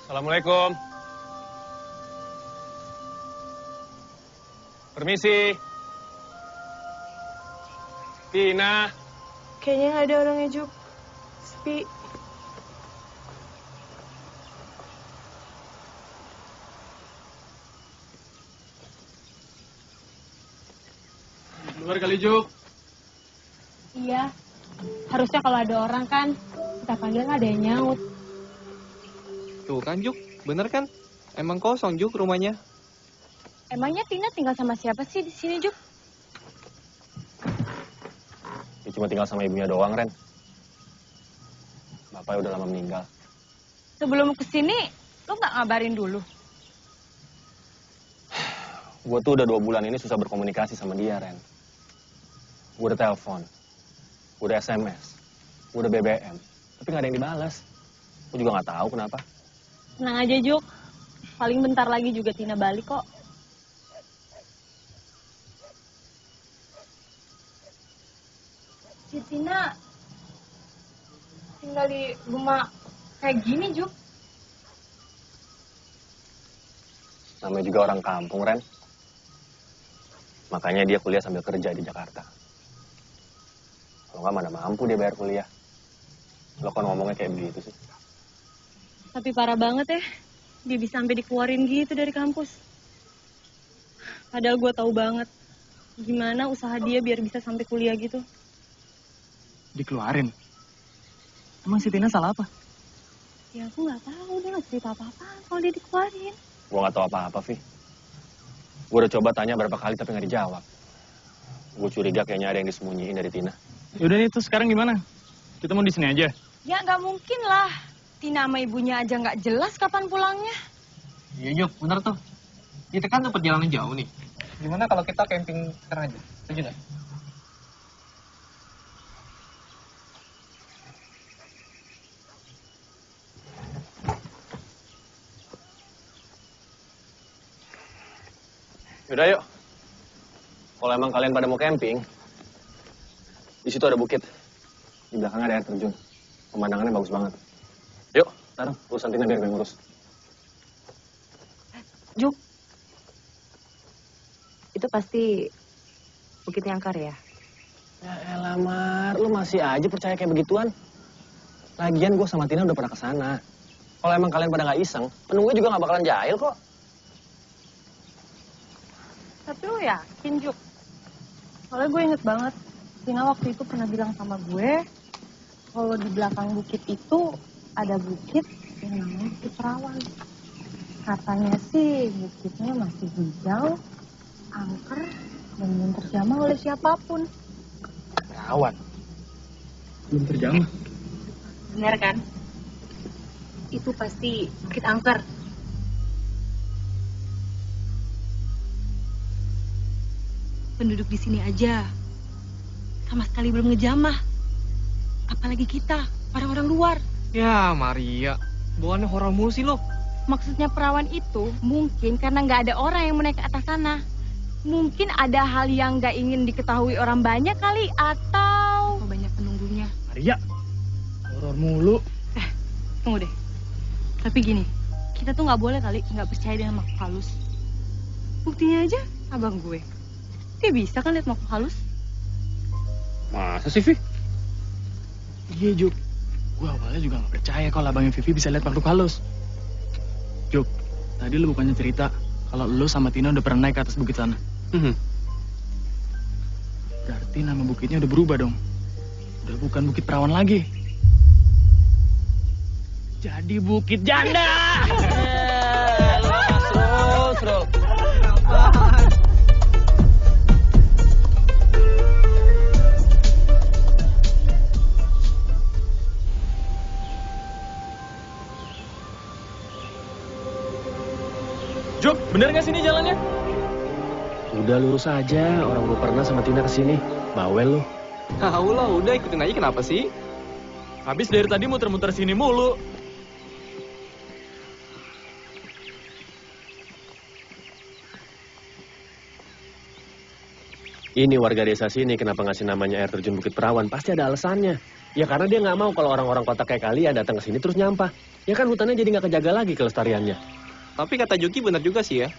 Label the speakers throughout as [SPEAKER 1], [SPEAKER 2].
[SPEAKER 1] Assalamualaikum. Permisi. Tina.
[SPEAKER 2] Kayaknya nggak ada orangnya, Juk. Sepi.
[SPEAKER 1] Luar kali, Juk.
[SPEAKER 3] Iya, harusnya kalau ada orang kan, kita panggil nggak ada yang nyaut.
[SPEAKER 4] Tuh kan Juk, bener kan? Emang kosong Juk rumahnya.
[SPEAKER 3] Emangnya Tina tinggal sama siapa sih di sini, Juk?
[SPEAKER 1] Dia cuma tinggal sama ibunya doang, Ren. Bapaknya udah lama meninggal.
[SPEAKER 3] Sebelum kesini, lo nggak ngabarin dulu?
[SPEAKER 1] Gue tuh udah 2 bulan ini susah berkomunikasi sama dia, Ren. Gue udah telepon, gue udah SMS, gue udah BBM, tapi nggak ada yang dibalas. Gue juga nggak tahu kenapa.
[SPEAKER 3] Tenang aja, Juk. Paling bentar lagi juga Tina balik kok. Si Tina tinggal di rumah kayak gini, Juk.
[SPEAKER 1] Namanya juga orang kampung, Ren. Makanya dia kuliah sambil kerja di Jakarta. Kalau nggak mana mampu dia bayar kuliah. Lo kan ngomongnya kayak begitu sih.
[SPEAKER 3] Tapi parah banget ya, dia bisa sampai dikeluarin gitu dari kampus. Padahal gue tahu banget gimana usaha dia biar bisa sampai kuliah gitu.
[SPEAKER 4] Dikeluarin? Emang si Tina salah apa?
[SPEAKER 3] Ya aku nggak tahu, dia nggak cerita apa-apa kalau dia dikeluarin.
[SPEAKER 1] Gue nggak tahu apa-apa, Vi. Gue udah coba tanya berapa kali tapi nggak dijawab. Gue curiga kayaknya ada yang disembunyiin dari Tina.
[SPEAKER 4] Yaudah nih, terus sekarang gimana? Kita mau di sini aja?
[SPEAKER 3] Ya nggak mungkin lah. Tina sama ibunya aja nggak jelas kapan pulangnya.
[SPEAKER 4] Iya Juk, bener tuh. Kita kan tuh perjalanan jauh nih. Gimana kalau kita camping sekarang aja? Setuju nggak?
[SPEAKER 1] Yaudah yuk. Kalau emang kalian pada mau camping, di situ ada bukit. Di belakangnya ada air terjun. Pemandangannya bagus banget. Yuk, sekarang urusan Tina biar gue ngurus.
[SPEAKER 2] Juk. Itu pasti Bukit Nyangkar ya?
[SPEAKER 1] Ya elah, Mar. Lu masih aja percaya kayak begituan? Lagian gue sama Tina udah pernah kesana. Kalau emang kalian pada nggak iseng, penunggu juga nggak bakalan jahil kok.
[SPEAKER 3] Tapi lo yakin, Juk? Soalnya gue inget banget, Tina waktu itu pernah bilang sama gue, kalau di belakang bukit itu ada bukit yang namanya Bukit Perawan. Katanya sih bukitnya masih hijau, angker, dan belum terjamah oleh siapapun.
[SPEAKER 4] Perawan? Belum terjamah?
[SPEAKER 3] Bener kan? Itu pasti Bukit Angker. Penduduk di sini aja sama sekali belum ngejamah. Apalagi kita, orang-orang luar.
[SPEAKER 4] Ya Maria, bawaannya horor mulu sih lo.
[SPEAKER 3] Maksudnya perawan itu mungkin karena nggak ada orang yang mau naik ke atas sana. Mungkin ada hal yang nggak ingin diketahui orang banyak kali, atau banyak penunggunya.
[SPEAKER 4] Maria, horor mulu.
[SPEAKER 3] Tunggu deh. Tapi gini, kita tuh nggak boleh kali nggak percaya dengan makhluk halus. Buktinya aja abang gue. Dia bisa kan lihat makhluk halus?
[SPEAKER 1] Masa sih, Vi?
[SPEAKER 4] Iya Juk, gue awalnya juga gak percaya kalau abangnya Vivi bisa lihat makhluk halus. Juk, tadi lu bukannya cerita kalau lu sama Tina udah pernah naik ke atas bukit sana. Berarti nama bukitnya udah berubah dong. Udah bukan Bukit Perawan lagi. Jadi Bukit Janda.
[SPEAKER 1] Terus.
[SPEAKER 4] Juk, bener gak sini jalannya?
[SPEAKER 1] Udah lurus aja, orang gue pernah sama Tina kesini. Bawel lu.
[SPEAKER 4] Tahu lah, udah ikutin aja kenapa sih? Habis dari tadi muter-muter sini mulu.
[SPEAKER 1] Ini warga desa sini kenapa ngasih namanya air terjun Bukit Perawan? Pasti ada alasannya. Ya karena dia nggak mau kalau orang-orang kota kayak kalian datang ke sini terus nyampah. Ya kan hutannya jadi nggak kejaga lagi kelestariannya.
[SPEAKER 5] Tapi kata Juki benar juga sih ya.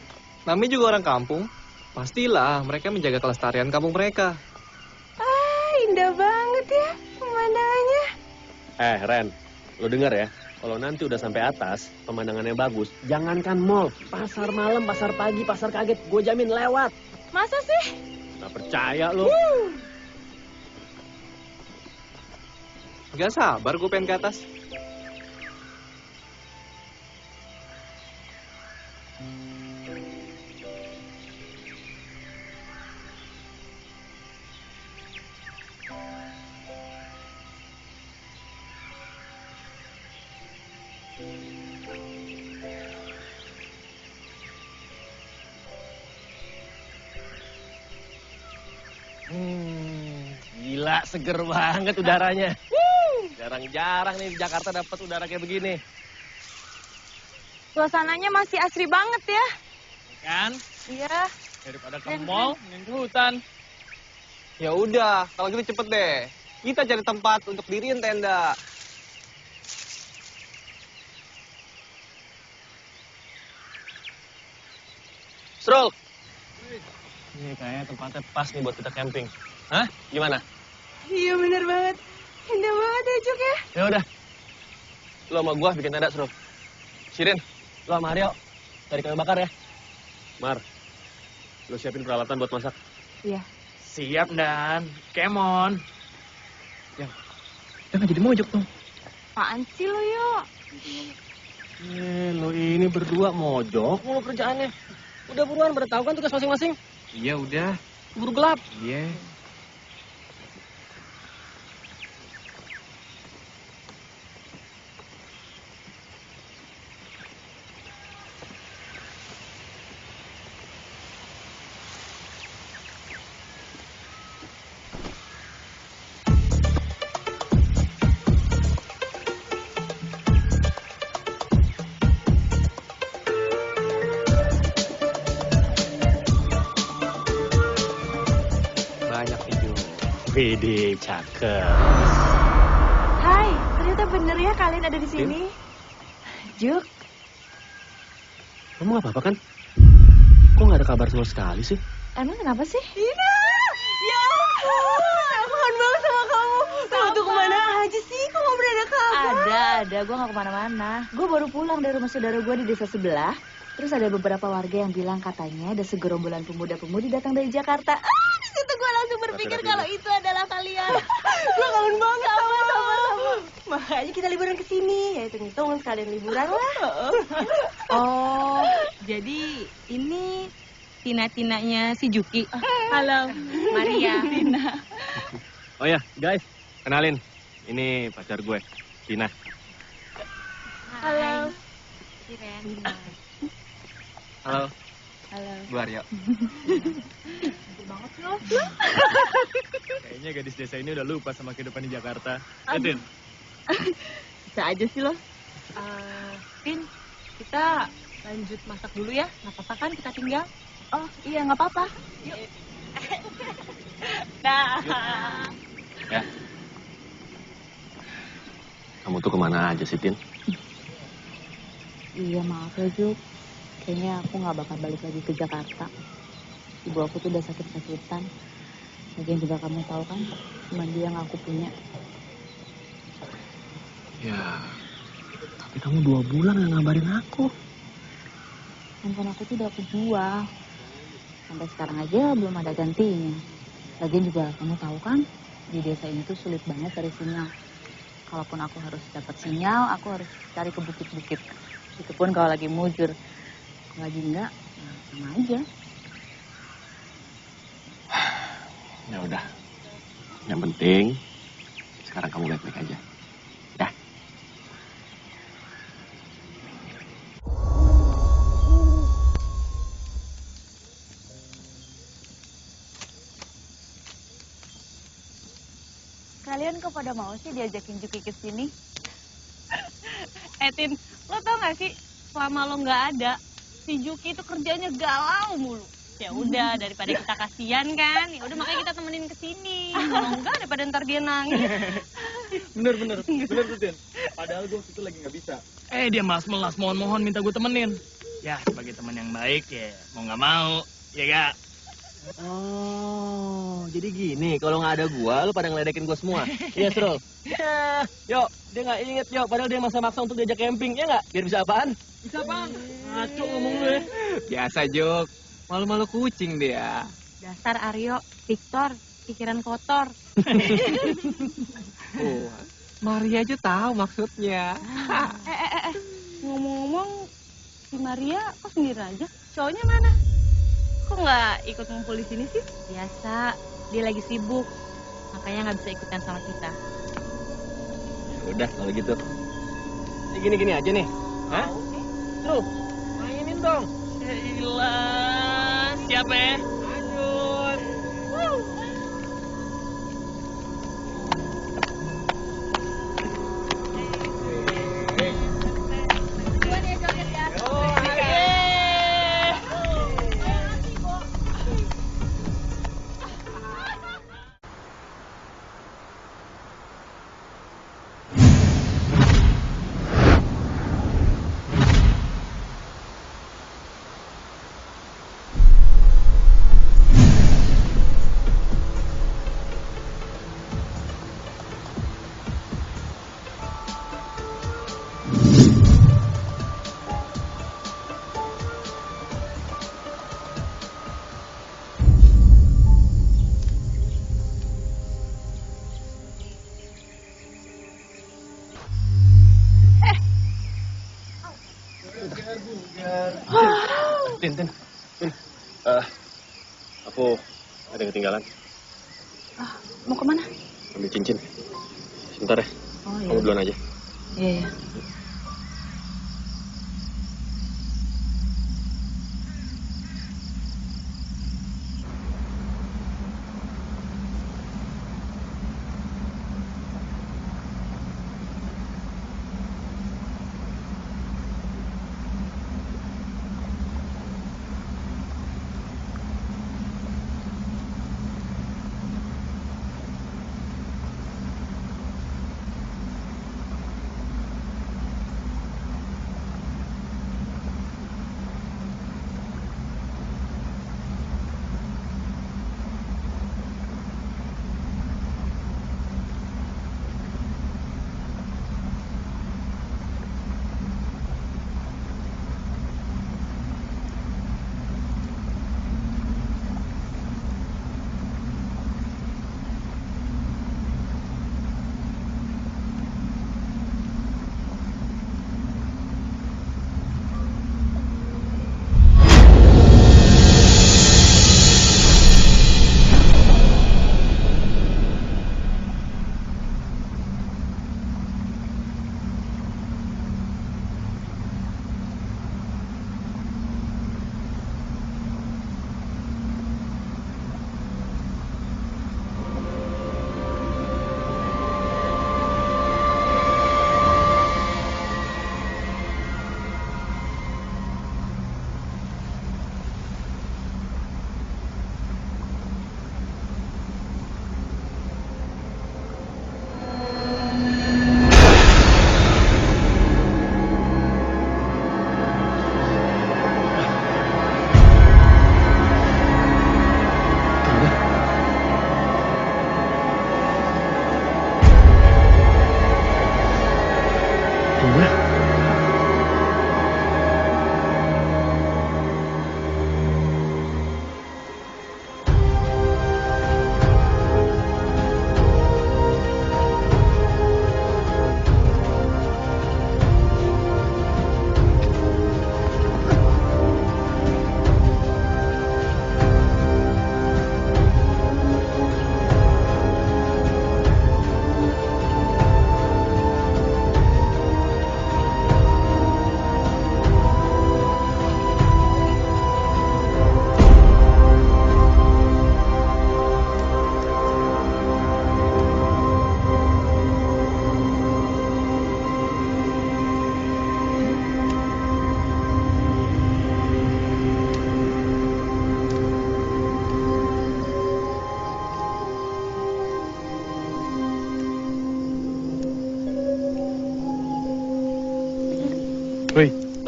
[SPEAKER 5] Namanya juga orang kampung. Pastilah mereka menjaga kelestarian kampung mereka.
[SPEAKER 2] Ah, indah banget ya pemandangannya.
[SPEAKER 1] Ren, lo denger ya. Kalau nanti udah sampai atas, pemandangannya bagus. Jangankan mall, pasar malam, pasar pagi, pasar kaget, gue jamin lewat.
[SPEAKER 2] Masa sih?
[SPEAKER 1] Gak percaya lo.
[SPEAKER 5] Gak sabar gue pengen ke atas.
[SPEAKER 1] Gila, seger banget udaranya. Jarang-jarang nih di Jakarta dapat udara kayak begini.
[SPEAKER 2] Suasananya masih asri banget ya.
[SPEAKER 4] Kan?
[SPEAKER 2] Iya.
[SPEAKER 4] Daripada ke mall, mending ke hutan.
[SPEAKER 5] Ya udah, kalau gitu cepet deh. Kita cari tempat untuk diriin tenda.
[SPEAKER 1] Stroll. Ini kayaknya tempatnya pas nih buat kita camping. Hah? Gimana?
[SPEAKER 2] Iya bener banget. Indah banget ya Juk ya.
[SPEAKER 1] Ya udah. Lo sama gua bikin tenda, Stroll. Shirin, lo sama Aryo cari kayu bakar ya. Mar, lo siapin peralatan buat masak.
[SPEAKER 2] Iya.
[SPEAKER 4] Siap, Dan. Kemon. Jangan jadi mojok dong.
[SPEAKER 2] Apaan sih lo yuk?
[SPEAKER 1] Lo ini berdua mojok mulu kerjaannya. Udah buruan, pada tahu kan tugas masing-masing.
[SPEAKER 4] Iya, udah.
[SPEAKER 1] Buru gelap.
[SPEAKER 4] Iya.
[SPEAKER 5] Banyak hijau.
[SPEAKER 1] Widih, cakep.
[SPEAKER 2] Hai, ternyata bener ya kalian ada di sini. Juk,
[SPEAKER 1] Kamu gak apa-apa kan? Kok gak ada kabar sama sekali sih?
[SPEAKER 2] emang kenapa sih? Dina! Ya ampun, aku kangen banget sama kamu. Kamu tuh kemana aja sih? Kok gak pernah ada kabar? Ada. Gue gak kemana-mana. Gue baru pulang dari rumah saudara gue di desa sebelah. Terus ada beberapa warga yang bilang katanya ada segerombolan pemuda-pemudi datang dari Jakarta. Ah, di situ gue langsung berpikir kalau itu adalah kalian. Gue kangen banget sama. Makanya kita liburan ke sini. Ya hitung-hitung sekalian liburan lah.
[SPEAKER 3] Oh, jadi ini Tina-tinanya si Juki.
[SPEAKER 2] Halo,
[SPEAKER 3] Maria.
[SPEAKER 2] Tina.
[SPEAKER 1] Oh ya, guys, kenalin. Ini pacar gue, Tina.
[SPEAKER 2] Halo.
[SPEAKER 3] Siren.
[SPEAKER 5] Halo,
[SPEAKER 2] Halo.
[SPEAKER 5] gue Aryo.
[SPEAKER 4] Kayaknya gadis desa ini udah lupa sama kehidupan di Jakarta. Edin.
[SPEAKER 3] Bisa aja sih lo. Tin, kita lanjut masak dulu ya. Nggak apa-apa kan kita tinggal? Oh iya nggak apa-apa. Yuk. Nah.
[SPEAKER 1] Ya. Kamu tuh kemana aja sih, Tin?
[SPEAKER 2] Iya maaf ya Juk. Kayaknya aku nggak bakal balik lagi ke Jakarta. Ibu aku tuh udah sakit-sakitan. Lagian juga kamu tahu kan, cuma dia yang aku punya.
[SPEAKER 1] Ya, tapi kamu 2 bulan gak ngabarin aku.
[SPEAKER 2] Handphone aku tuh udah aku jual. Sampai sekarang aja belum ada gantinya. Lagian juga kamu tahu kan, di desa ini tuh sulit banget cari sinyal. Kalaupun aku harus dapat sinyal, aku harus cari ke bukit-bukit. Itu pun kalau lagi mujur. Kalau lagi enggak, ya sama aja.
[SPEAKER 1] Ya udah. Yang penting sekarang kamu baik-baik aja. Ya.
[SPEAKER 2] Kalian kok pada mau sih diajakin Juki ke sini?
[SPEAKER 3] Tin, lo tau gak sih selama lo nggak ada, si Juki itu kerjanya galau mulu. Ya udah daripada kita kasihan kan, ya udah makanya kita temenin ke sini. Kalau enggak daripada ntar dia nangis.
[SPEAKER 4] Bener tuh, Tin. Padahal gue waktu itu lagi nggak bisa. Dia melas mohon-mohon minta gue temenin. Ya, sebagai teman yang baik ya, mau nggak mau, ya gak?
[SPEAKER 1] Oh, jadi gini, kalau nggak ada gua, lu pada ngeledekin gua semua. Iya, Srul. Yo, dia nggak inget, yo. Padahal dia maksa untuk diajak camping, ya nggak? Biar bisa apaan?
[SPEAKER 4] Bisa bang? Ngaco ngomong lu ya.
[SPEAKER 5] Biasa, Jok. Malu-malu kucing dia.
[SPEAKER 3] Dasar Aryo, Victor, pikiran kotor.
[SPEAKER 5] Oh, Maria aja tahu maksudnya.
[SPEAKER 3] Ngomong-ngomong, si Maria kok sendiri aja? Cowoknya mana? Kok nggak ikut ngumpul di sini sih? Biasa, dia lagi sibuk. Makanya nggak bisa ikutan sama kita.
[SPEAKER 1] Udah, kalau gitu. Ini gini-gini aja nih. Hah? Srul, mainin dong.
[SPEAKER 4] Ya ilah, siapa ya?
[SPEAKER 1] Lanjut. Tin. Aku ada yang ketinggalan.
[SPEAKER 3] Mau kemana?
[SPEAKER 1] Ambil cincin. Sebentar ya.
[SPEAKER 3] Oh
[SPEAKER 1] Kamu duluan aja.
[SPEAKER 3] Iya.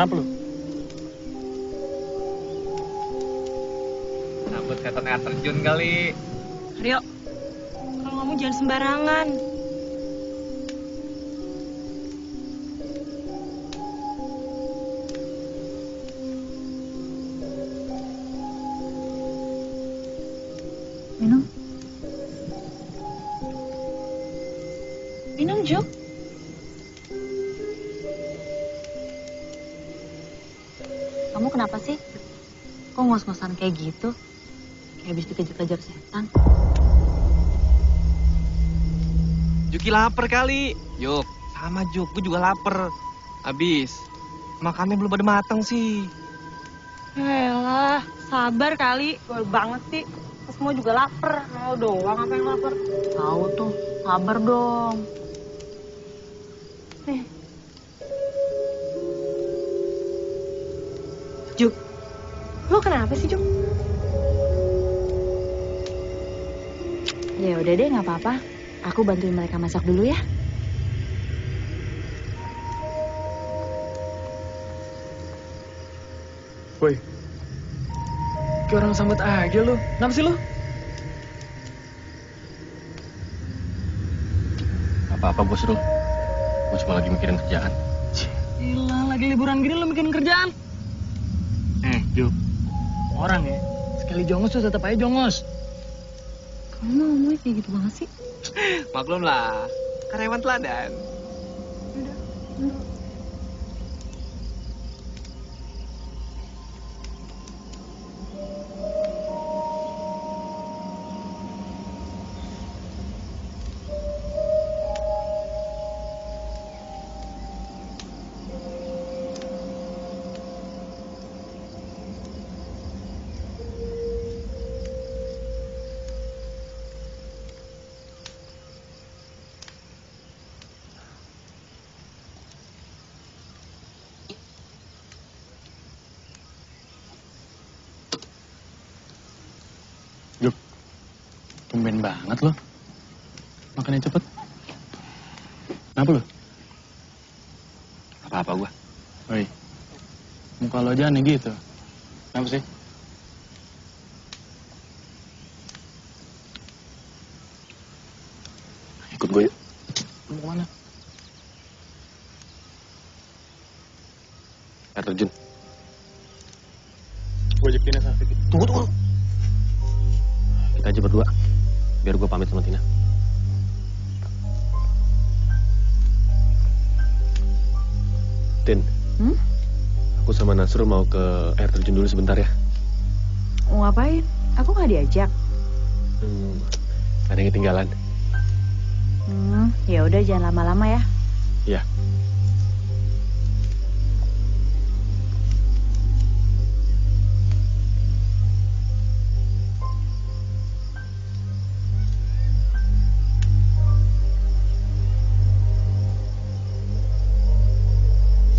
[SPEAKER 4] Kenapa lu?
[SPEAKER 5] Sambut setan air terjun kali.
[SPEAKER 2] Rio, kalau ngomong jangan sembarangan.
[SPEAKER 3] Minum. Minum, Juk. Kamu kenapa sih? Kok ngos-ngosan kayak gitu? Kayak habis dikejar-kejar setan.
[SPEAKER 5] Juki lapar kali. Juk, sama Juk, gue juga lapar. Habis, makannya belum pada matang sih.
[SPEAKER 3] Elah, sabar kali. Gue banget sih. Kita semua juga lapar. Mau doang apa yang lapar? Tahu tuh, sabar dong. Nih.
[SPEAKER 2] Juk, lo kenapa sih, Juk?
[SPEAKER 3] Ya udah deh, nggak apa-apa. Aku bantuin mereka masak dulu ya.
[SPEAKER 4] Woi. Kayak orang sambut aja lu. Kenapa sih lu?
[SPEAKER 1] Apa-apa bos Rul. Gue cuma lagi mikirin kerjaan.
[SPEAKER 4] Gila, lagi liburan gini lu mikirin kerjaan. Juk. Orang ya, sekali jongos tuh tetap aja jongos.
[SPEAKER 3] Kamu ngomongnya kayak gitu banget sih?
[SPEAKER 5] Maklum lah, karyawan teladan.
[SPEAKER 4] Juk, tumben banget lo. Makannya cepet. Kenapa lo?
[SPEAKER 1] Apa-apa gue.
[SPEAKER 4] Woi, muka lo aja aneh gitu. Kenapa sih?
[SPEAKER 1] Ikut gue yuk.
[SPEAKER 4] Lu mau kemana?
[SPEAKER 1] Air terjun.
[SPEAKER 4] Gue ajak Tina sama Vicky.
[SPEAKER 1] Tunggu. Kita aja berdua. Biar gue pamit sama Tina. Tin. Aku sama Nasrul mau ke air terjun dulu sebentar ya.
[SPEAKER 2] Mau ngapain? Aku nggak diajak.
[SPEAKER 1] Ada yang ketinggalan.
[SPEAKER 2] Ya udah jangan lama-lama ya.
[SPEAKER 1] Iya.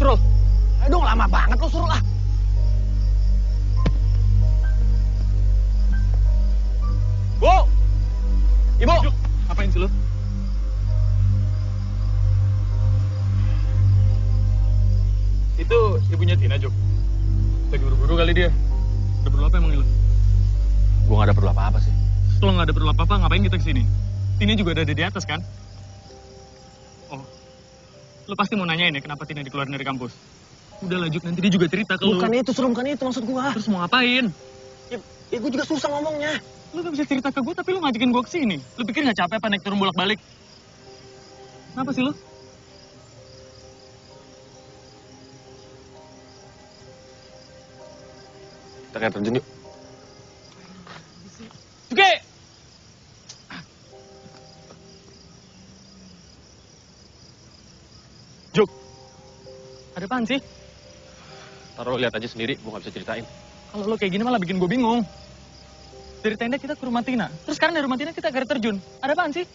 [SPEAKER 4] Surul, ayo dong, lama banget lo Surul ah. Bu! Ibu! Juk, ngapain sih lo? Itu ibunya Tina, Juk. Lagi buru-buru kali dia. Udah perlu apa emang lo?
[SPEAKER 1] Gue gak ada perlu apa-apa sih.
[SPEAKER 4] Kalau nggak ada perlu apa-apa, ngapain kita kesini? Tina juga ada di atas kan? Oh, lo pasti mau nanyain ya kenapa Tina dikeluarin dari kampus? Udah lanjut, nanti dia juga cerita ke lo.
[SPEAKER 1] Bukan itu, Surul, bukan itu maksud gue.
[SPEAKER 4] Terus mau ngapain?
[SPEAKER 1] Ya gue juga susah ngomongnya.
[SPEAKER 4] Lu gak bisa cerita ke gue, tapi lu ngajakin gue kesini. Lu pikir gak capek apa naik turun bolak-balik? Kenapa sih lu?
[SPEAKER 1] Kita ke air terjun yuk.
[SPEAKER 4] Oke! Juk, ada apaan sih?
[SPEAKER 1] Taruh lihat aja sendiri, gue gak bisa ceritain.
[SPEAKER 4] Kalau lo kayak gini malah bikin gue bingung. Dari tenda kita ke rumah Tina. Terus sekarang dari rumah Tina kita ke air terjun. Ada apaan sih?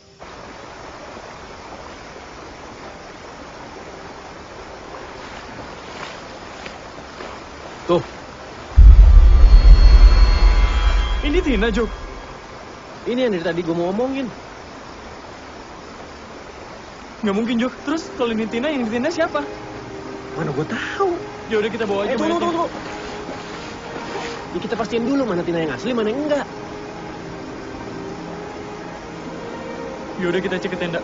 [SPEAKER 1] Tuh.
[SPEAKER 4] Ini Tina, Juk.
[SPEAKER 1] Ini yang dari tadi gue mau ngomongin.
[SPEAKER 4] Nggak mungkin, Juk. Terus kalau ini Tina, yang di Tina siapa?
[SPEAKER 1] Mana gue tahu.
[SPEAKER 4] Ya udah kita bawa aja.
[SPEAKER 1] Tunggu. Ya, kita pastiin dulu mana Tina yang asli, mana yang enggak.
[SPEAKER 4] Ya udah kita cek ke tenda.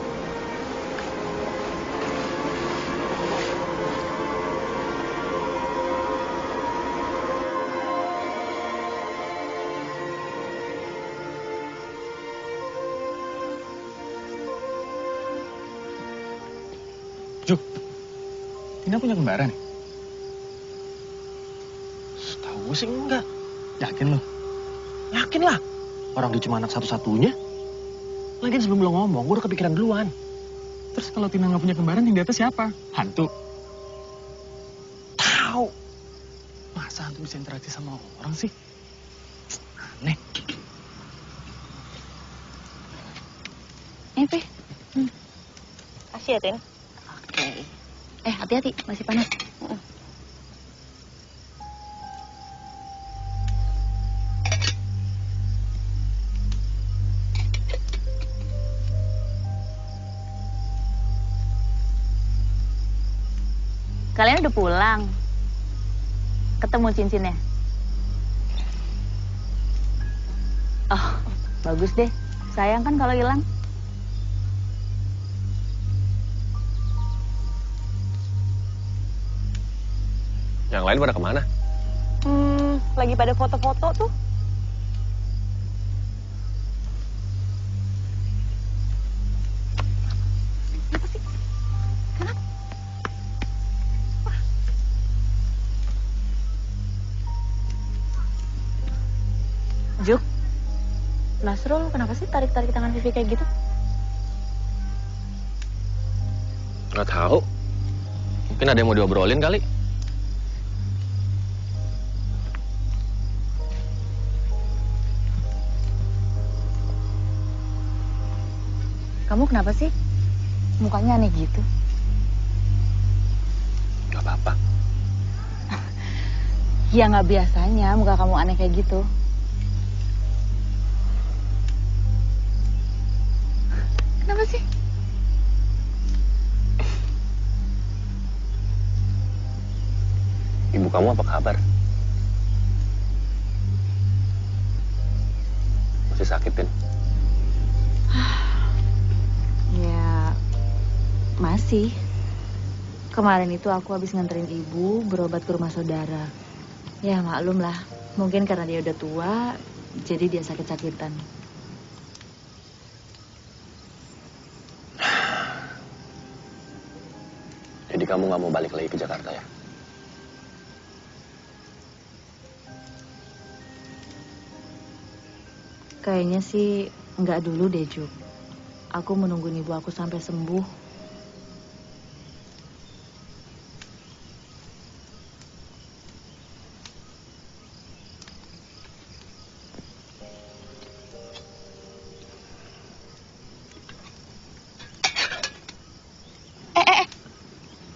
[SPEAKER 4] Juk, Tina punya kembaran nih?
[SPEAKER 1] Tahu gue sih enggak.
[SPEAKER 4] Yakin lo?
[SPEAKER 1] Yakin lah. Orang dia cuma anak satu-satunya. Lagian sebelum lo ngomong, gue udah kepikiran duluan.
[SPEAKER 4] Terus kalau Tina nggak punya kembaran, yang di atas siapa? Hantu?
[SPEAKER 1] Tahu.
[SPEAKER 4] Masa hantu bisa interaksi sama orang sih? Aneh.
[SPEAKER 2] Pe.
[SPEAKER 3] Kasih ya, Tin.
[SPEAKER 2] Oke. Hati-hati, masih panas. Kalian udah pulang? Ketemu cincinnya? Oh, bagus deh. Sayang kan kalau hilang.
[SPEAKER 1] Yang lain pada kemana?
[SPEAKER 3] Lagi pada foto-foto tuh. Kenapa sih? Kenapa?
[SPEAKER 2] Juk, Nasrul kenapa sih tarik-tarik tangan Vivi kayak gitu?
[SPEAKER 1] Nggak tahu. Mungkin ada yang mau diobrolin kali.
[SPEAKER 2] Kamu kenapa sih? Mukanya aneh gitu.
[SPEAKER 1] Gak apa-apa.
[SPEAKER 2] Ya nggak biasanya muka kamu aneh kayak gitu. Kenapa sih?
[SPEAKER 1] Ibu kamu apa kabar? Masih sakitin?
[SPEAKER 2] Ya, masih. Kemarin itu aku habis nganterin ibu berobat ke rumah saudara. Ya maklum lah, mungkin karena dia udah tua, jadi dia sakit-sakitan.
[SPEAKER 1] Jadi kamu nggak mau balik lagi ke Jakarta ya?
[SPEAKER 2] Kayaknya sih nggak dulu deh, Juk. Aku menunggu ibu aku sampai sembuh.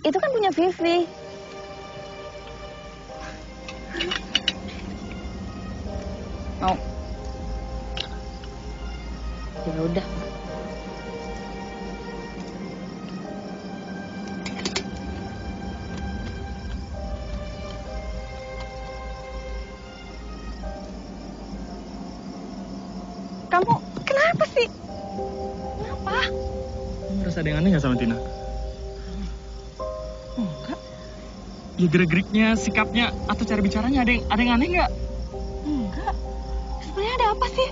[SPEAKER 2] Itu kan punya Vivi. Mau? Ya udah.
[SPEAKER 3] Kamu kenapa sih? Kenapa?
[SPEAKER 4] Kamu merasa ada yang aneh nggak sama Tina?
[SPEAKER 3] Enggak.
[SPEAKER 4] Ya gerak-geriknya, sikapnya, atau cara bicaranya ada yang aneh nggak?
[SPEAKER 3] Enggak. Sebenarnya ada apa sih?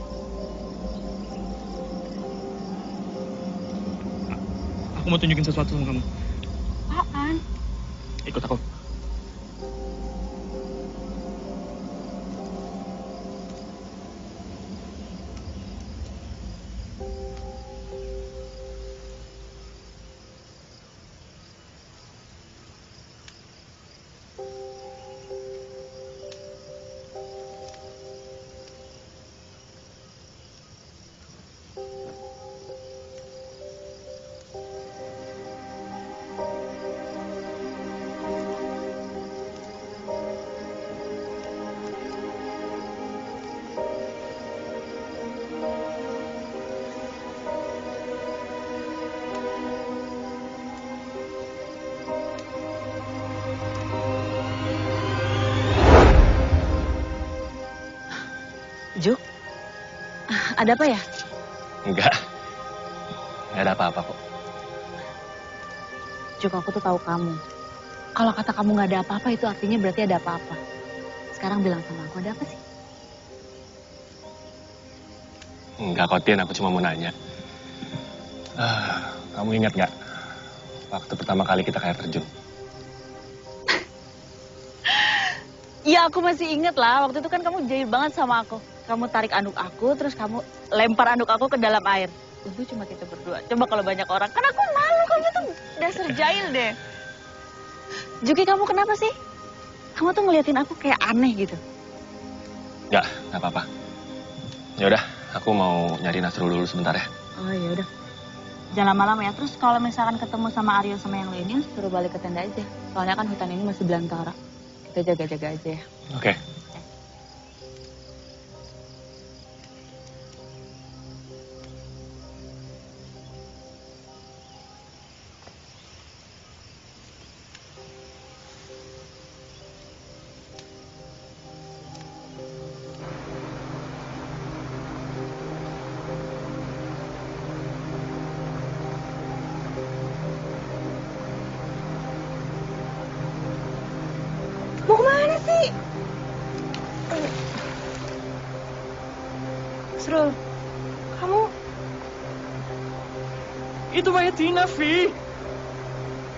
[SPEAKER 4] Aku mau tunjukin sesuatu sama kamu.
[SPEAKER 3] Apaan?
[SPEAKER 4] Ikut aku.
[SPEAKER 2] Juk, ada apa ya?
[SPEAKER 1] Enggak ada apa-apa kok.
[SPEAKER 2] Juk, aku tuh tahu kamu. Kalau kata kamu nggak ada apa-apa, itu artinya berarti ada apa-apa. Sekarang bilang sama aku, ada apa sih?
[SPEAKER 1] Enggak kok, Tin, aku cuma mau nanya. Kamu ingat nggak waktu pertama kali kita ke air terjun?
[SPEAKER 2] Iya, aku masih inget lah. Waktu itu kan kamu jahil banget sama aku. Kamu tarik anduk aku, terus kamu lempar anduk aku ke dalam air. Itu cuma kita berdua. Coba kalau banyak orang, kan aku malu. Kamu tuh dasar jahil deh. Juki, kamu kenapa sih? Kamu tuh ngeliatin aku kayak aneh gitu.
[SPEAKER 1] Nggak apa-apa. Ya udah, aku mau nyari Nasrul dulu sebentar ya.
[SPEAKER 2] Oh ya udah. Jangan lama-lama ya. Terus kalau misalkan ketemu sama Aryo sama yang lainnya, suruh balik ke tenda aja. Soalnya kan hutan ini masih belantara. Kita jaga-jaga aja ya.
[SPEAKER 1] Oke.
[SPEAKER 3] Mau kemana sih? Srul, kamu
[SPEAKER 4] Itu mayat Tina, Vi.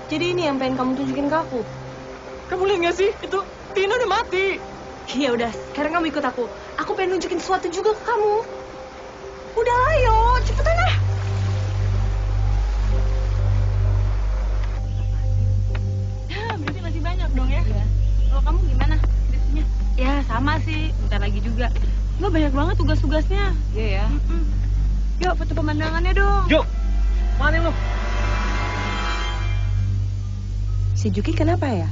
[SPEAKER 3] jadi ini yang pengen kamu tunjukin ke aku?
[SPEAKER 4] Kamu lihat nggak sih? Itu Tina udah mati.
[SPEAKER 3] Ya udah, sekarang kamu ikut aku. Aku pengen nunjukin sesuatu juga ke kamu. Udah ayo, cepetan ah.
[SPEAKER 2] Berarti masih banyak dong ya? Iya. Kalau kamu gimana? Biasanya? Ya sama sih, bentar lagi juga. Nggak banyak banget tugas-tugasnya. Iya ya. Yuk foto pemandangannya dong.
[SPEAKER 5] Juk, mana lu?
[SPEAKER 3] Si Juki kenapa ya?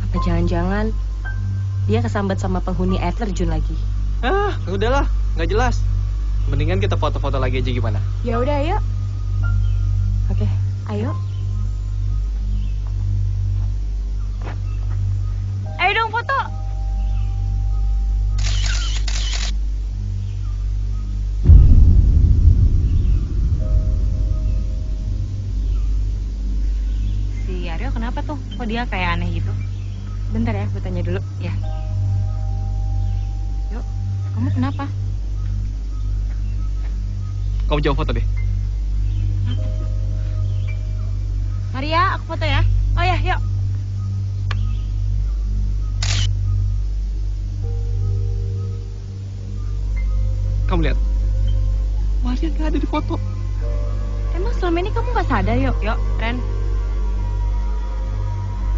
[SPEAKER 3] Apa jangan-jangan dia kesambat sama penghuni air terjun lagi?
[SPEAKER 5] Udahlah, nggak jelas. Mendingan kita foto-foto lagi aja gimana?
[SPEAKER 3] Ya udah, ayo. Oke, ayo.
[SPEAKER 2] Ayo dong foto. Si Aryo kenapa tuh? Kok dia kayak aneh gitu?
[SPEAKER 3] Bentar ya, gue tanya dulu.
[SPEAKER 2] Ya. Yuk, kamu kenapa?
[SPEAKER 5] Kamu coba foto deh.
[SPEAKER 2] Maria, aku foto ya. Oh ya, yuk.
[SPEAKER 5] Kamu lihat. Maria nggak ada di foto.
[SPEAKER 2] Emang selama ini kamu nggak sadar, yuk? Yuk, Ren.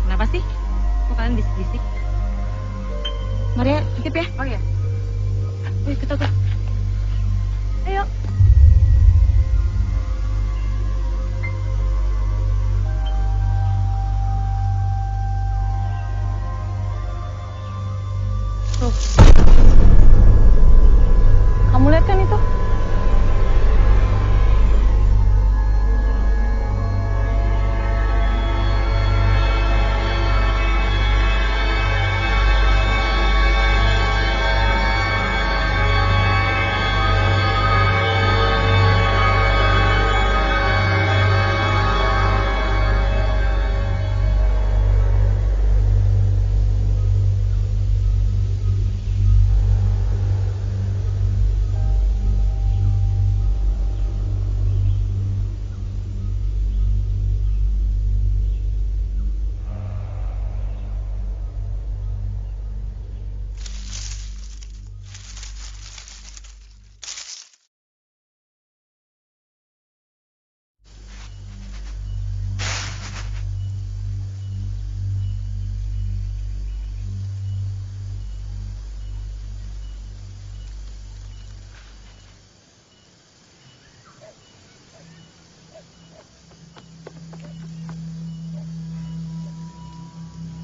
[SPEAKER 2] Kenapa sih? Kok kalian bisik-bisik?
[SPEAKER 3] Maria, titip ya.
[SPEAKER 2] Oh ya.
[SPEAKER 3] Ayo, ikut aku.
[SPEAKER 2] Ayo.
[SPEAKER 3] Tuh. Kamu lihat kan itu?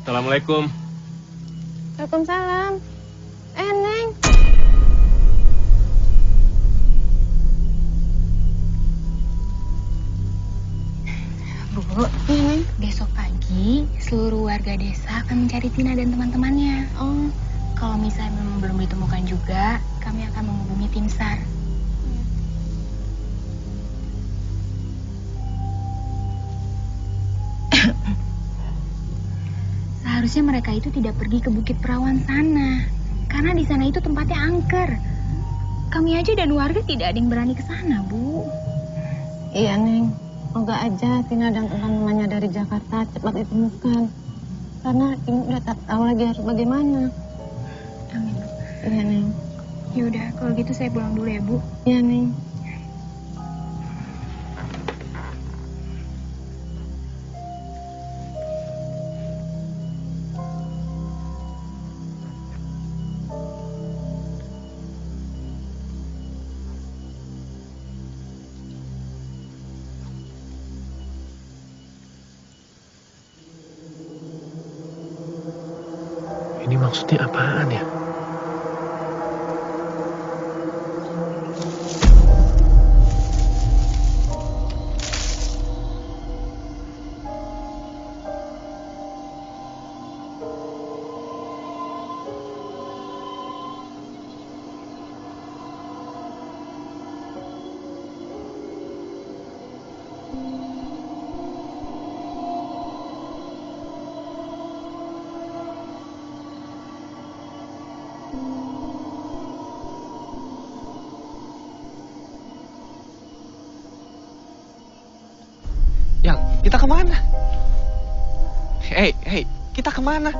[SPEAKER 5] Assalamualaikum.
[SPEAKER 3] Waalaikumsalam. Neng.
[SPEAKER 6] Bu, besok pagi seluruh warga desa akan mencari Tina dan teman-temannya.
[SPEAKER 3] Oh,
[SPEAKER 6] Kalau misalnya memang belum ditemukan juga, kami akan menghubungi tim SAR. Seharusnya mereka itu tidak pergi ke Bukit Perawan sana. Karena di sana itu tempatnya angker. Kami aja dan warga tidak ada yang berani ke sana, Bu.
[SPEAKER 3] Iya, Neng. Moga aja Tina dan teman-temannya dari Jakarta cepat ditemukan. Karena Ibu udah tak tahu lagi harus bagaimana.
[SPEAKER 6] Amin.
[SPEAKER 3] Iya, Neng.
[SPEAKER 6] Yaudah, kalau gitu saya pulang dulu ya, Bu.
[SPEAKER 3] Iya, Neng.
[SPEAKER 7] Ini maksudnya apaan ya?
[SPEAKER 5] Yang, kita kemana? Hei, kita kemana?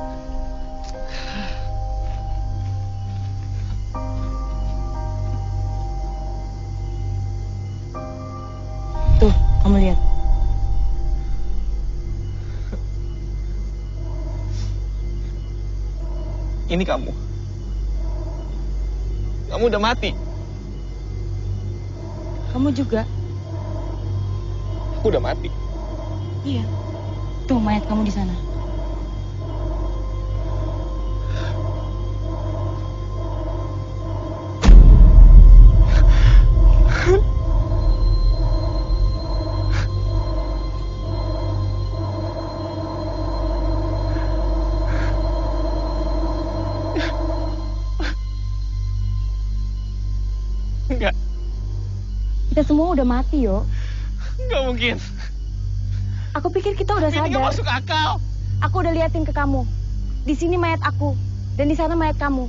[SPEAKER 2] Tuh, kamu lihat.
[SPEAKER 5] Ini kamu. Kamu udah mati.
[SPEAKER 2] Kamu juga.
[SPEAKER 5] Aku udah mati.
[SPEAKER 2] Iya. Tuh, mayat kamu di sana.
[SPEAKER 5] Enggak,
[SPEAKER 2] Kita semua udah mati, yo.
[SPEAKER 5] enggak mungkin.
[SPEAKER 2] Aku pikir kita udah
[SPEAKER 5] Ini nggak
[SPEAKER 2] sadar.
[SPEAKER 5] masuk akal.
[SPEAKER 2] Aku udah liatin ke kamu. Di sini mayat aku, dan di sana mayat kamu.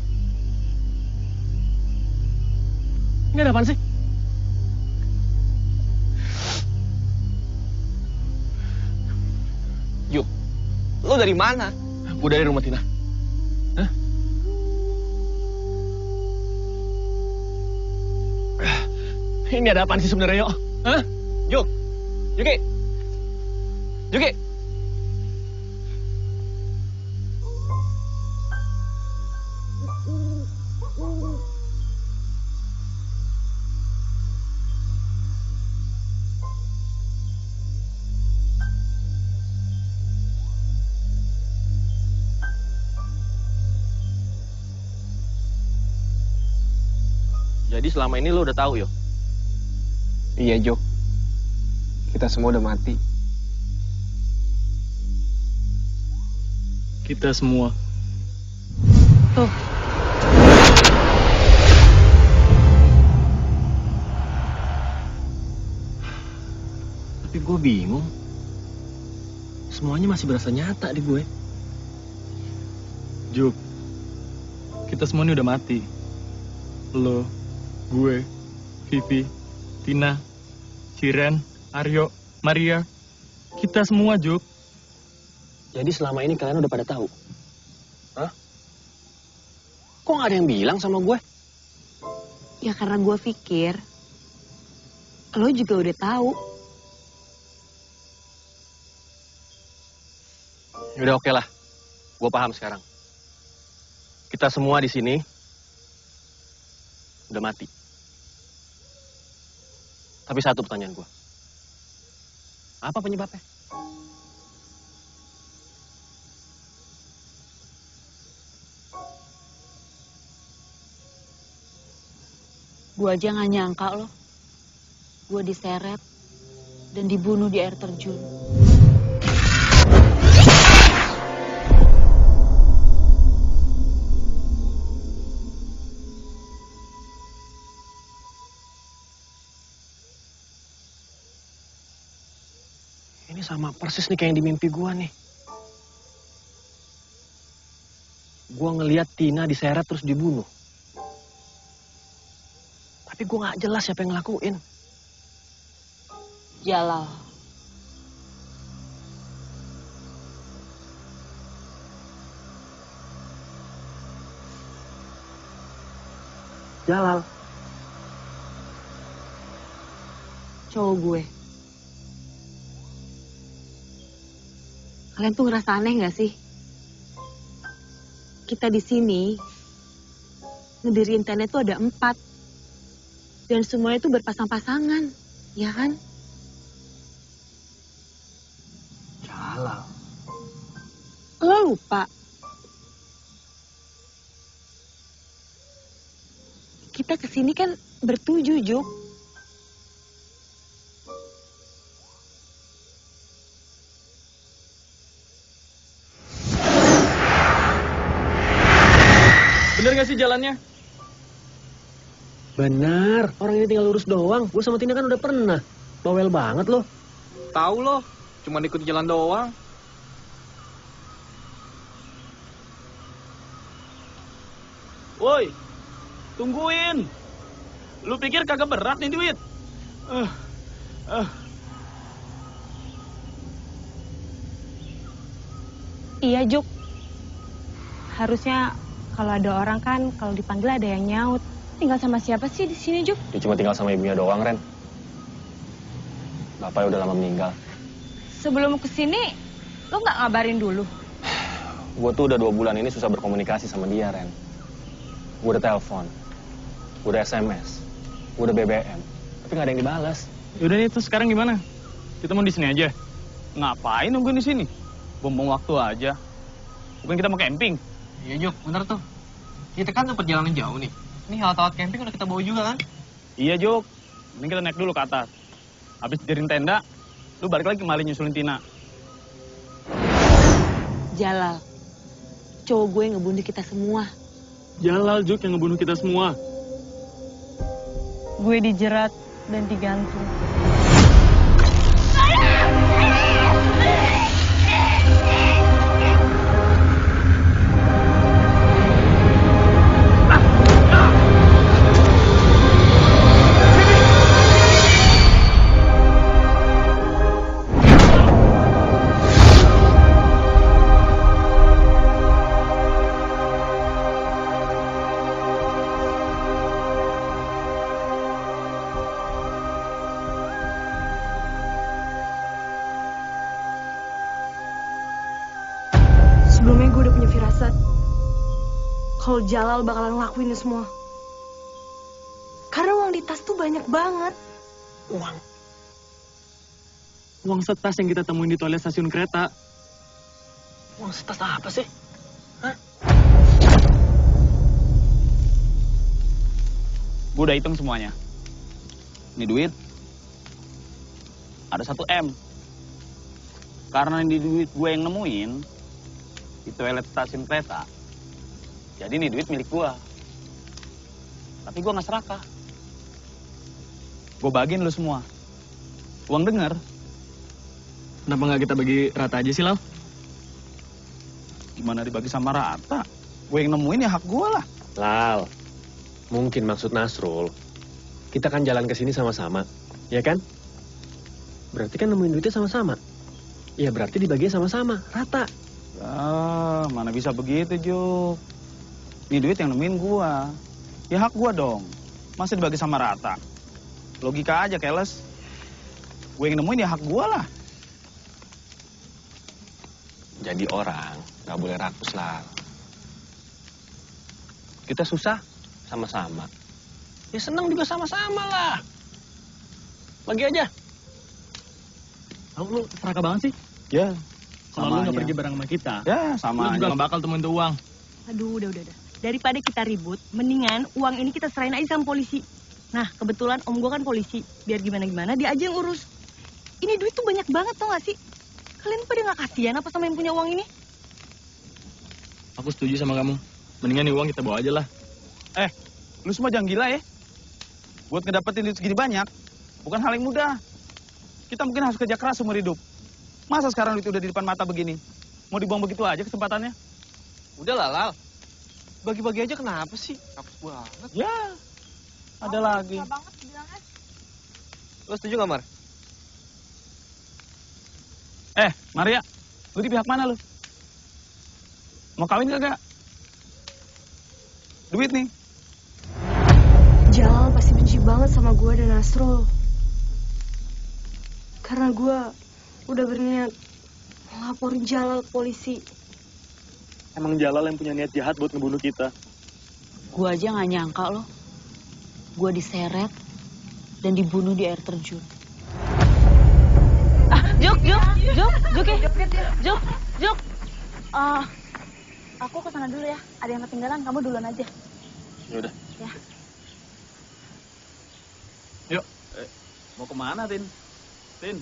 [SPEAKER 1] Ini ada apaan sih?
[SPEAKER 5] Yuk, lo dari mana?
[SPEAKER 1] Gue dari rumah Tina. Hah? Ini ada apaan sih sebenarnya, yo? Hah?
[SPEAKER 5] Yuk, Yuki. Yuki.
[SPEAKER 1] Jadi selama ini lo udah tahu, yo?
[SPEAKER 5] Iya, Jo. Kita semua udah mati.
[SPEAKER 4] Kita semua.
[SPEAKER 2] Tuh,
[SPEAKER 1] Tapi gue bingung. Semuanya masih berasa nyata di gue.
[SPEAKER 4] Juk, kita semua ini udah mati. Lo, gue, Vivi, Tina, Ciren, Aryo, Maria. Kita semua, Juk.
[SPEAKER 1] Jadi selama ini kalian udah pada tahu? Hah? Kok nggak ada yang bilang sama gue?
[SPEAKER 2] ya karena gue pikir lo juga udah tahu.
[SPEAKER 1] Yaudah oke lah. Gue paham sekarang. Kita semua di sini udah mati. Tapi satu pertanyaan gue. Apa penyebabnya?
[SPEAKER 2] Gue aja gak nyangka loh. Gue diseret dan dibunuh di air terjun.
[SPEAKER 7] Ini sama persis nih kayak yang di mimpi gua nih. Gua ngeliat Tina diseret terus dibunuh. Tapi gua nggak jelas siapa yang ngelakuin.
[SPEAKER 2] Jalal.
[SPEAKER 7] Jalal.
[SPEAKER 3] Cowok gue. Kalian tuh ngerasa aneh nggak sih? Kita di sini ngediriin tenda tuh ada 4. Dan semuanya tuh berpasang-pasangan, ya kan?
[SPEAKER 7] Jalal.
[SPEAKER 3] Lo lupa? Kita kesini kan bertujuh, Juk.
[SPEAKER 4] Bener gak sih jalannya?
[SPEAKER 7] Benar, orang ini tinggal lurus doang. Gue sama Tina kan udah pernah. Bawel banget loh.
[SPEAKER 5] Tahu loh, cuma ikut jalan doang.
[SPEAKER 4] Woi, tungguin. Lu pikir kagak berat nih duit?
[SPEAKER 3] Iya, Juk. Harusnya kalau ada orang kan, kalau dipanggil ada yang nyaut. Tinggal sama siapa sih di sini, Juk?
[SPEAKER 1] Dia cuma tinggal sama ibunya doang, Ren. Bapaknya udah lama meninggal.
[SPEAKER 3] Sebelum kesini, lo nggak ngabarin dulu?
[SPEAKER 1] Gue tuh udah 2 bulan ini susah berkomunikasi sama dia, Ren. Gue udah telepon, gue udah SMS, gue udah BBM, tapi nggak ada yang dibalas.
[SPEAKER 4] Yaudah nih, terus sekarang gimana? Kita mau di sini aja. Ngapain nungguin di sini? Buang-buang waktu aja. Bukan kita mau camping.
[SPEAKER 5] Iya Juk, bener tuh. Kita kan tuh perjalanan jauh nih. Ini alat-alat camping udah kita bawa juga kan?
[SPEAKER 4] Iya, Jok. Mending kita naik dulu ke atas. Habis diriin tenda, lu balik lagi kembali nyusulin Tina.
[SPEAKER 3] Jalal, cowok gue ngebunuh kita semua.
[SPEAKER 4] Jalal, Jok, yang ngebunuh kita semua.
[SPEAKER 3] Gue dijerat dan digantung. Sebelumnya gue udah punya firasat kalau Jalal bakalan ngelakuin ini semua. Karena uang di tas tuh banyak banget.
[SPEAKER 7] Uang.
[SPEAKER 4] Uang setas yang kita temuin di toilet stasiun kereta.
[SPEAKER 7] Uang setas apa sih?
[SPEAKER 4] Gue udah hitung semuanya. Ini duit ada 1 M. Karena ini duit gue yang nemuin di toilet stasiun kereta, jadi ini duit milik gue. Tapi gue nggak serakah. Gue bagiin lu semua. Uang dengar. Kenapa nggak kita bagi rata aja sih, Lal? Gimana dibagi sama rata? Gue yang nemuin ya hak gue lah.
[SPEAKER 7] Lal, mungkin maksud Nasrul, kita kan jalan ke sini sama-sama, ya kan? Berarti kan nemuin duitnya sama-sama. Ya berarti dibagi sama-sama, rata.
[SPEAKER 4] Ah, mana bisa begitu, Juk. Ini duit yang nemuin gua. Ya hak gua dong. Masih dibagi sama rata. Logika aja, keles. Gue yang nemuin ya hak gua lah.
[SPEAKER 1] Jadi orang nggak boleh rakus lah. Kita susah sama-sama. Ya senang juga sama-sama lah. Bagi aja.
[SPEAKER 4] Lu serakah banget sih? Ya. Kalau lu nggak pergi bareng sama kita, ya sama lu juga nggak bakal temuin tuh uang.
[SPEAKER 3] Aduh, udah. Daripada kita ribut, mendingan uang ini kita serahin aja sama polisi. Nah, kebetulan om gue kan polisi. Biar gimana-gimana, dia aja yang urus. Ini duit tuh banyak banget, tau gak sih? Kalian pada gak kasihan apa sama yang punya uang ini?
[SPEAKER 4] Aku setuju sama kamu. Mendingan nih uang kita bawa aja lah. Lu semua jangan gila ya. Buat ngedapetin duit segini banyak, bukan hal yang mudah. Kita mungkin harus kerja keras seumur hidup. Masa sekarang itu udah di depan mata begini? Mau dibuang begitu aja kesempatannya?
[SPEAKER 5] Udah lah, Lal. Bagi-bagi aja kenapa sih? Kapus banget.
[SPEAKER 4] Ya, ada lagi.
[SPEAKER 3] Susah banget bilangnya.
[SPEAKER 5] Lo setuju gak, Mar?
[SPEAKER 4] Maria, lu di pihak mana lu? Mau kawin kagak? Duit nih.
[SPEAKER 2] Jalal pasti benci banget sama gue dan Nasrul. Karena gue udah berniat ngelaporin Jalal ke polisi.
[SPEAKER 1] Emang Jalal yang punya niat jahat buat ngebunuh kita.
[SPEAKER 8] Gue aja gak nyangka loh. Gue diseret dan dibunuh di air terjun. Juk.
[SPEAKER 3] Aku kesana dulu ya. Ada yang ketinggalan, kamu duluan aja.
[SPEAKER 1] Yaudah.
[SPEAKER 3] Ya.
[SPEAKER 4] Yuk, mau kemana, Tin? Tin?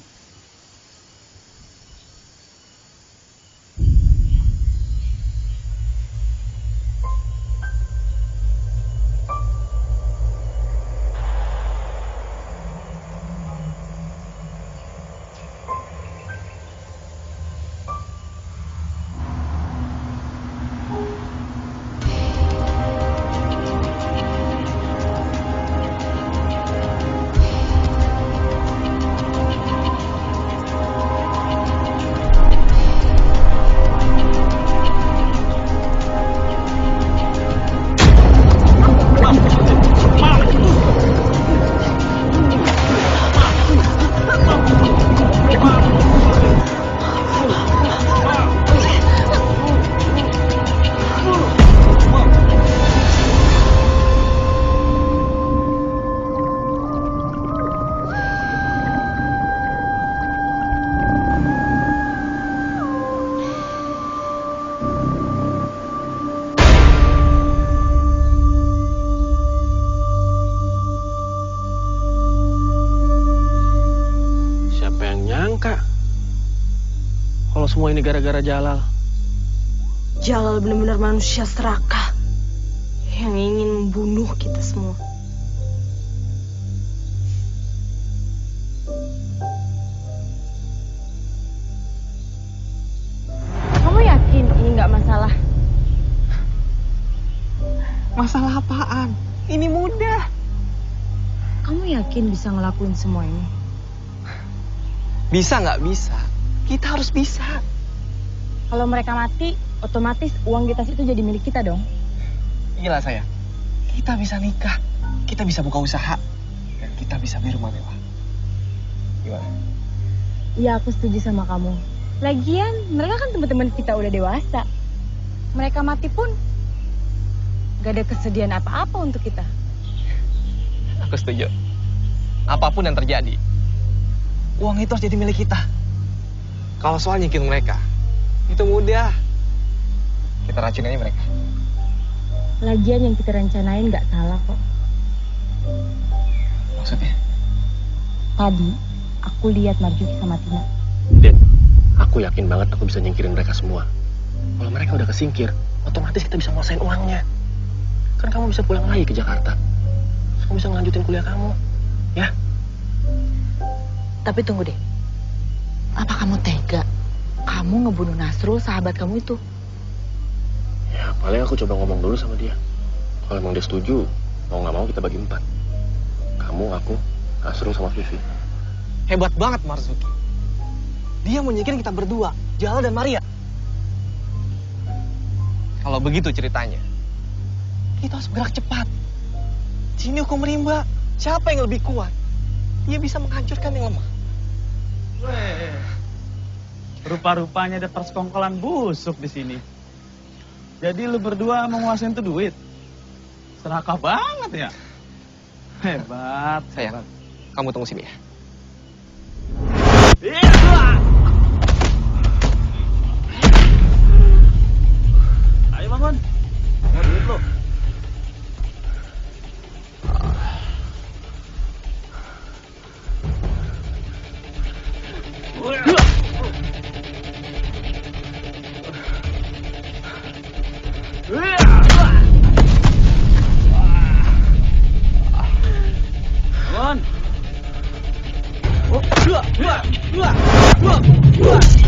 [SPEAKER 7] Kalau semua ini gara-gara Jalal.
[SPEAKER 2] Jalal benar-benar manusia serakah yang ingin membunuh kita semua.
[SPEAKER 3] Kamu yakin ini nggak masalah?
[SPEAKER 5] Masalah apaan? Ini mudah.
[SPEAKER 3] Kamu yakin bisa ngelakuin semua ini?
[SPEAKER 5] Bisa nggak bisa? Kita harus bisa.
[SPEAKER 3] Kalau mereka mati, otomatis uang di tas itu jadi milik kita dong.
[SPEAKER 5] Gila saya. Kita bisa nikah, kita bisa buka usaha, dan kita bisa beli rumah mewah. Gimana?
[SPEAKER 3] Iya, aku setuju sama kamu. Lagian, mereka kan teman-teman kita udah dewasa. Mereka mati pun gak ada kesedihan apa-apa untuk kita.
[SPEAKER 5] Aku setuju. Apapun yang terjadi, uang itu harus jadi milik kita. Kalau soal nyingkirin mereka, itu mudah. Kita racunin aja mereka.
[SPEAKER 3] Lagian yang kita rencanain gak salah kok.
[SPEAKER 5] Maksudnya?
[SPEAKER 3] Tadi, aku lihat Marjuki sama Tina.
[SPEAKER 7] Den, aku yakin banget aku bisa nyingkirin mereka semua. Kalau mereka udah kesingkir, otomatis kita bisa nguasain uangnya. Kan kamu bisa pulang lagi ke Jakarta. Terus kamu bisa ngelanjutin kuliah kamu. Ya?
[SPEAKER 8] Tapi tunggu deh. Apa kamu tega? Kamu ngebunuh Nasrul, sahabat kamu itu?
[SPEAKER 7] Ya, paling aku coba ngomong dulu sama dia. Kalau emang dia setuju, mau nggak mau kita bagi 4. Kamu, aku, Nasrul sama Vivi.
[SPEAKER 5] Hebat banget Marzuki. Dia mau nyingkirin kita berdua, Jalal dan Maria. Kalau begitu ceritanya, kita harus bergerak cepat. Sini hukum rimba. Siapa yang lebih kuat? Dia bisa menghancurkan yang lemah.
[SPEAKER 4] Weh, rupa-rupanya ada persekongkolan busuk di sini. Jadi lu berdua mau nguasain tuh duit? Serakah banget ya? Hebat.
[SPEAKER 5] Sayang, kamu tunggu sini ya.
[SPEAKER 4] Ayo bangun. Mau duit lu? Bangun.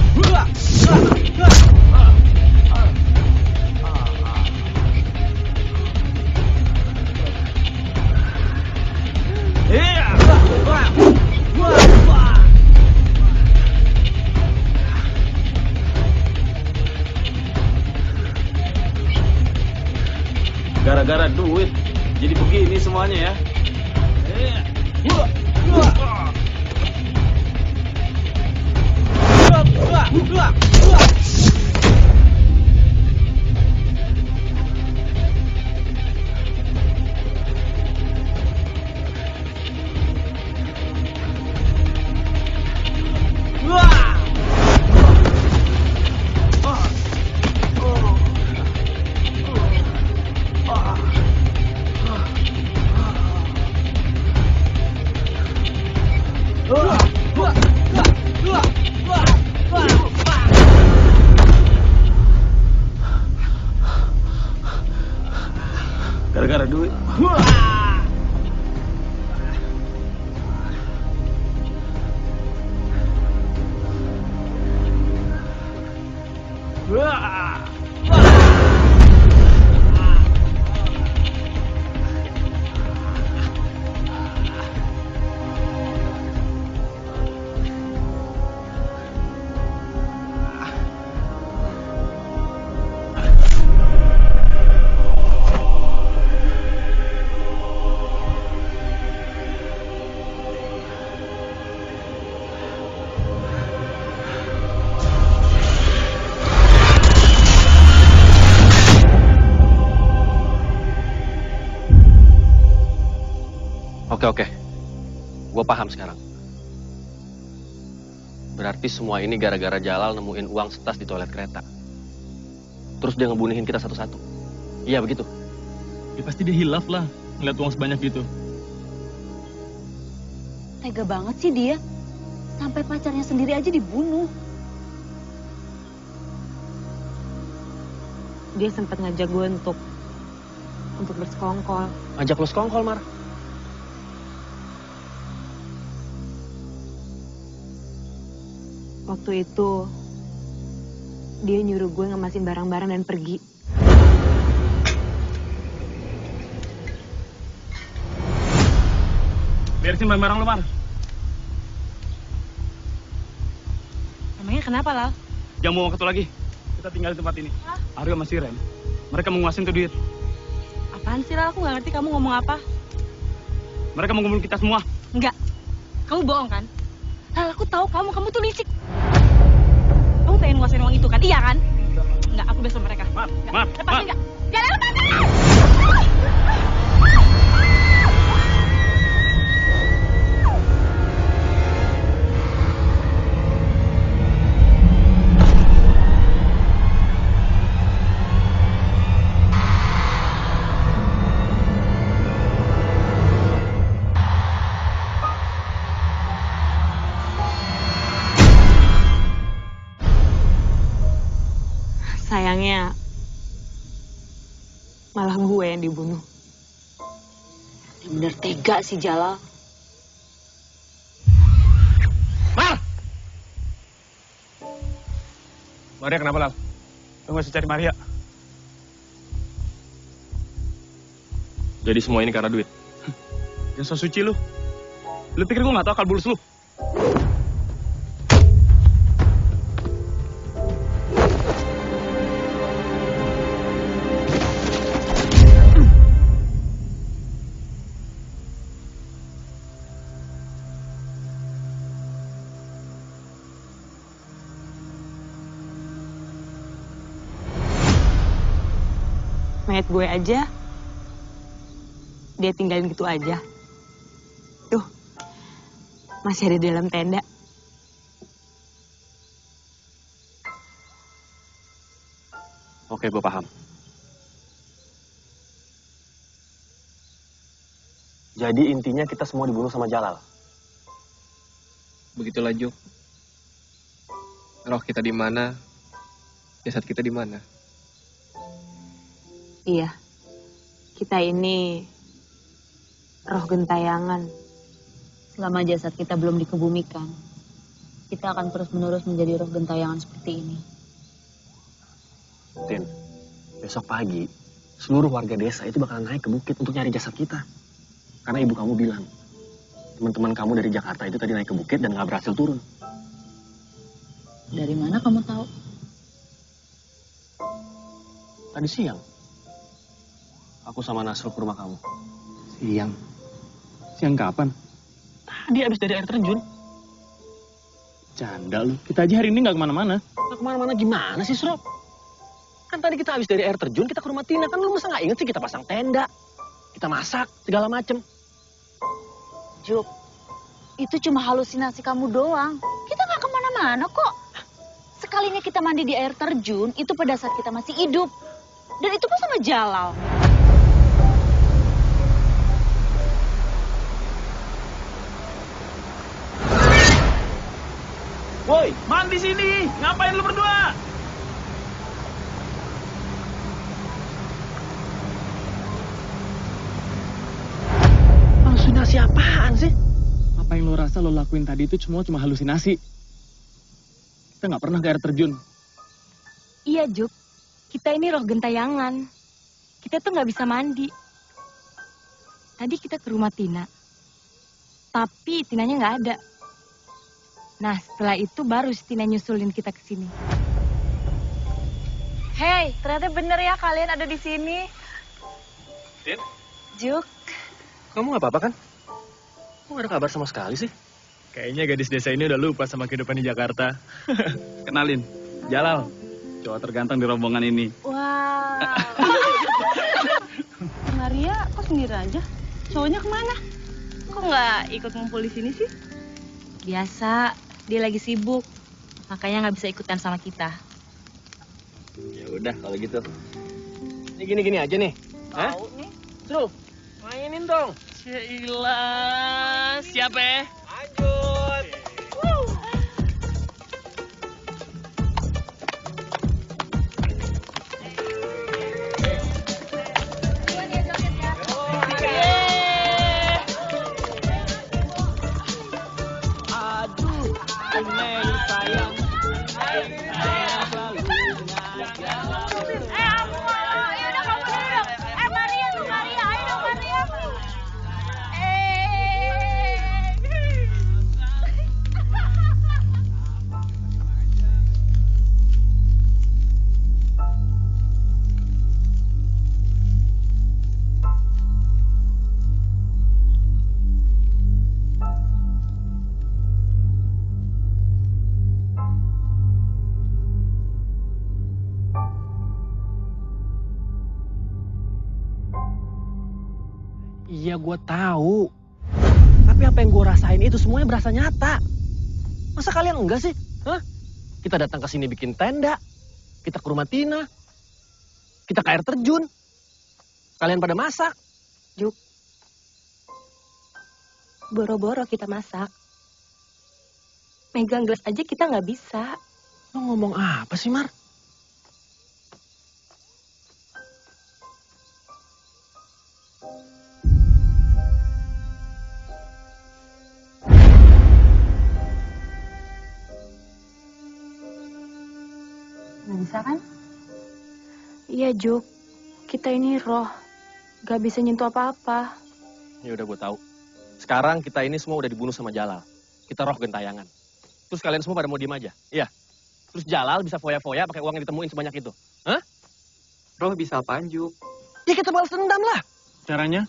[SPEAKER 4] begini semuanya ya. Gara-gara duit.
[SPEAKER 7] Oke. Gue paham sekarang. Berarti semua ini gara-gara Jalal nemuin uang setas di toilet kereta. Terus dia ngebunuhin kita satu-satu. Iya begitu?
[SPEAKER 1] Ya pasti dia hilaf lah, ngeliat uang sebanyak gitu.
[SPEAKER 8] Tega banget sih dia. Sampai pacarnya sendiri aja dibunuh.
[SPEAKER 3] Dia sempat ngajak gue untuk bersekongkol.
[SPEAKER 7] Ngajak lo sekongkol, Mar.
[SPEAKER 3] Waktu itu dia nyuruh gue ngemasin barang-barang dan pergi.
[SPEAKER 4] Beresin barang-barang lu, Mar.
[SPEAKER 3] Emangnya kenapa, Lal?
[SPEAKER 4] Jangan mau waktu lagi. Kita tinggal di tempat ini. Aryo sama Siren. Mereka mau nguasin tuh duit.
[SPEAKER 3] Apaan sih, Lal? Aku gak ngerti kamu ngomong apa.
[SPEAKER 4] Mereka mau ngumpulin kita semua.
[SPEAKER 3] Enggak. Kamu bohong kan? Lal, aku tahu kamu tuh licik. Kamu pengen nguasain uang itu kan? Iya kan? Enggak, aku besok mereka.
[SPEAKER 4] Mar.
[SPEAKER 3] Lepasin enggak? Jangan lepasin! Sayangnya malah gue yang dibunuh.
[SPEAKER 8] Bener tega sih Jalal.
[SPEAKER 4] Mar! Maria kenapa, Lal? Lu masih cari Maria?
[SPEAKER 7] Jadi semua ini karena duit.
[SPEAKER 4] Yang so suci lu. Lu pikir gue gak tau akal bulus lu?
[SPEAKER 3] Mayat gue aja, dia tinggalin gitu aja. Tuh, masih ada di dalam tenda.
[SPEAKER 7] Oke, gue paham. Jadi intinya kita semua dibunuh sama Jalal.
[SPEAKER 5] Begitulah, Juk. Roh kita di mana, jasad kita di mana.
[SPEAKER 3] Iya, kita ini roh gentayangan.
[SPEAKER 8] Selama jasad kita belum dikebumikan, kita akan terus-menerus menjadi roh gentayangan seperti ini.
[SPEAKER 7] Tin, besok pagi seluruh warga desa itu bakalan naik ke bukit untuk nyari jasad kita. Karena ibu kamu bilang, teman-teman kamu dari Jakarta itu tadi naik ke bukit dan nggak berhasil turun.
[SPEAKER 8] Dari mana kamu tahu?
[SPEAKER 7] Tadi siang, aku sama Nasrul ke rumah kamu.
[SPEAKER 4] Siang? Siang kapan?
[SPEAKER 7] Tadi abis dari air terjun.
[SPEAKER 4] Canda lu. Kita aja hari ini nggak kemana-mana.
[SPEAKER 7] Nggak kemana-mana gimana sih, Srop? Kan tadi kita habis dari air terjun, kita ke rumah Tina. Kan lu masa nggak inget sih kita pasang tenda, kita masak, segala macem.
[SPEAKER 8] Juk, itu cuma halusinasi kamu doang. Kita nggak kemana-mana kok. Sekalinya kita mandi di air terjun, itu pada saat kita masih hidup. Dan itu pun sama Jalal.
[SPEAKER 4] Woi, mandi sini. Ngapain lu berdua?
[SPEAKER 7] Halusinasi apaan sih?
[SPEAKER 4] Apa yang lo rasa lo lakuin tadi itu semua cuma halusinasi. Kita nggak pernah ke air terjun.
[SPEAKER 2] Iya, Juk. Kita ini roh gentayangan. Kita tuh nggak bisa mandi. Tadi kita ke rumah Tina. Tapi Tinanya nggak ada. Nah, setelah itu baru si Tina nyusulin kita ke sini. Hei, ternyata bener ya kalian ada di sini.
[SPEAKER 7] Tin?
[SPEAKER 2] Juk.
[SPEAKER 7] Kamu nggak apa-apa kan? Kok nggak ada kabar sama sekali sih?
[SPEAKER 4] Kayaknya gadis desa ini udah lupa sama kehidupan di Jakarta. Kenalin, Jalal. Cowok terganteng di rombongan ini.
[SPEAKER 3] Wow. Maria, kok sendiri aja? Cowoknya kemana? Kok nggak ikut ngumpul di sini sih?
[SPEAKER 2] Biasa, dia lagi sibuk. Makanya nggak bisa ikutan sama kita.
[SPEAKER 7] Ya udah kalau gitu. Ini gini-gini aja nih. Hah?
[SPEAKER 3] Tahu nih.
[SPEAKER 7] Srul, mainin dong.
[SPEAKER 5] Cailah, siapa ya?
[SPEAKER 7] Lanjut. Iya, gue tahu. Tapi apa yang gue rasain itu semuanya berasa nyata. Masa kalian enggak sih? Hah? Kita datang ke sini bikin tenda. Kita ke rumah Tina. Kita ke air terjun. Kalian pada masak.
[SPEAKER 2] Juk. Boro-boro kita masak. Megang gelas aja kita nggak bisa.
[SPEAKER 7] Lo ngomong apa sih, Mar?
[SPEAKER 3] Nggak bisa kan?
[SPEAKER 2] Iya, Juk. Kita ini roh. Gak bisa nyentuh apa-apa.
[SPEAKER 7] Ya udah, gue tahu. Sekarang kita ini semua udah dibunuh sama Jalal. Kita roh gentayangan. Terus kalian semua pada mau diem aja? Iya. Terus Jalal bisa foya-foya pakai uang yang ditemuin sebanyak itu. Hah?
[SPEAKER 5] Roh bisa apaan, Juk?
[SPEAKER 7] Ya kita balas dendam lah.
[SPEAKER 4] Caranya?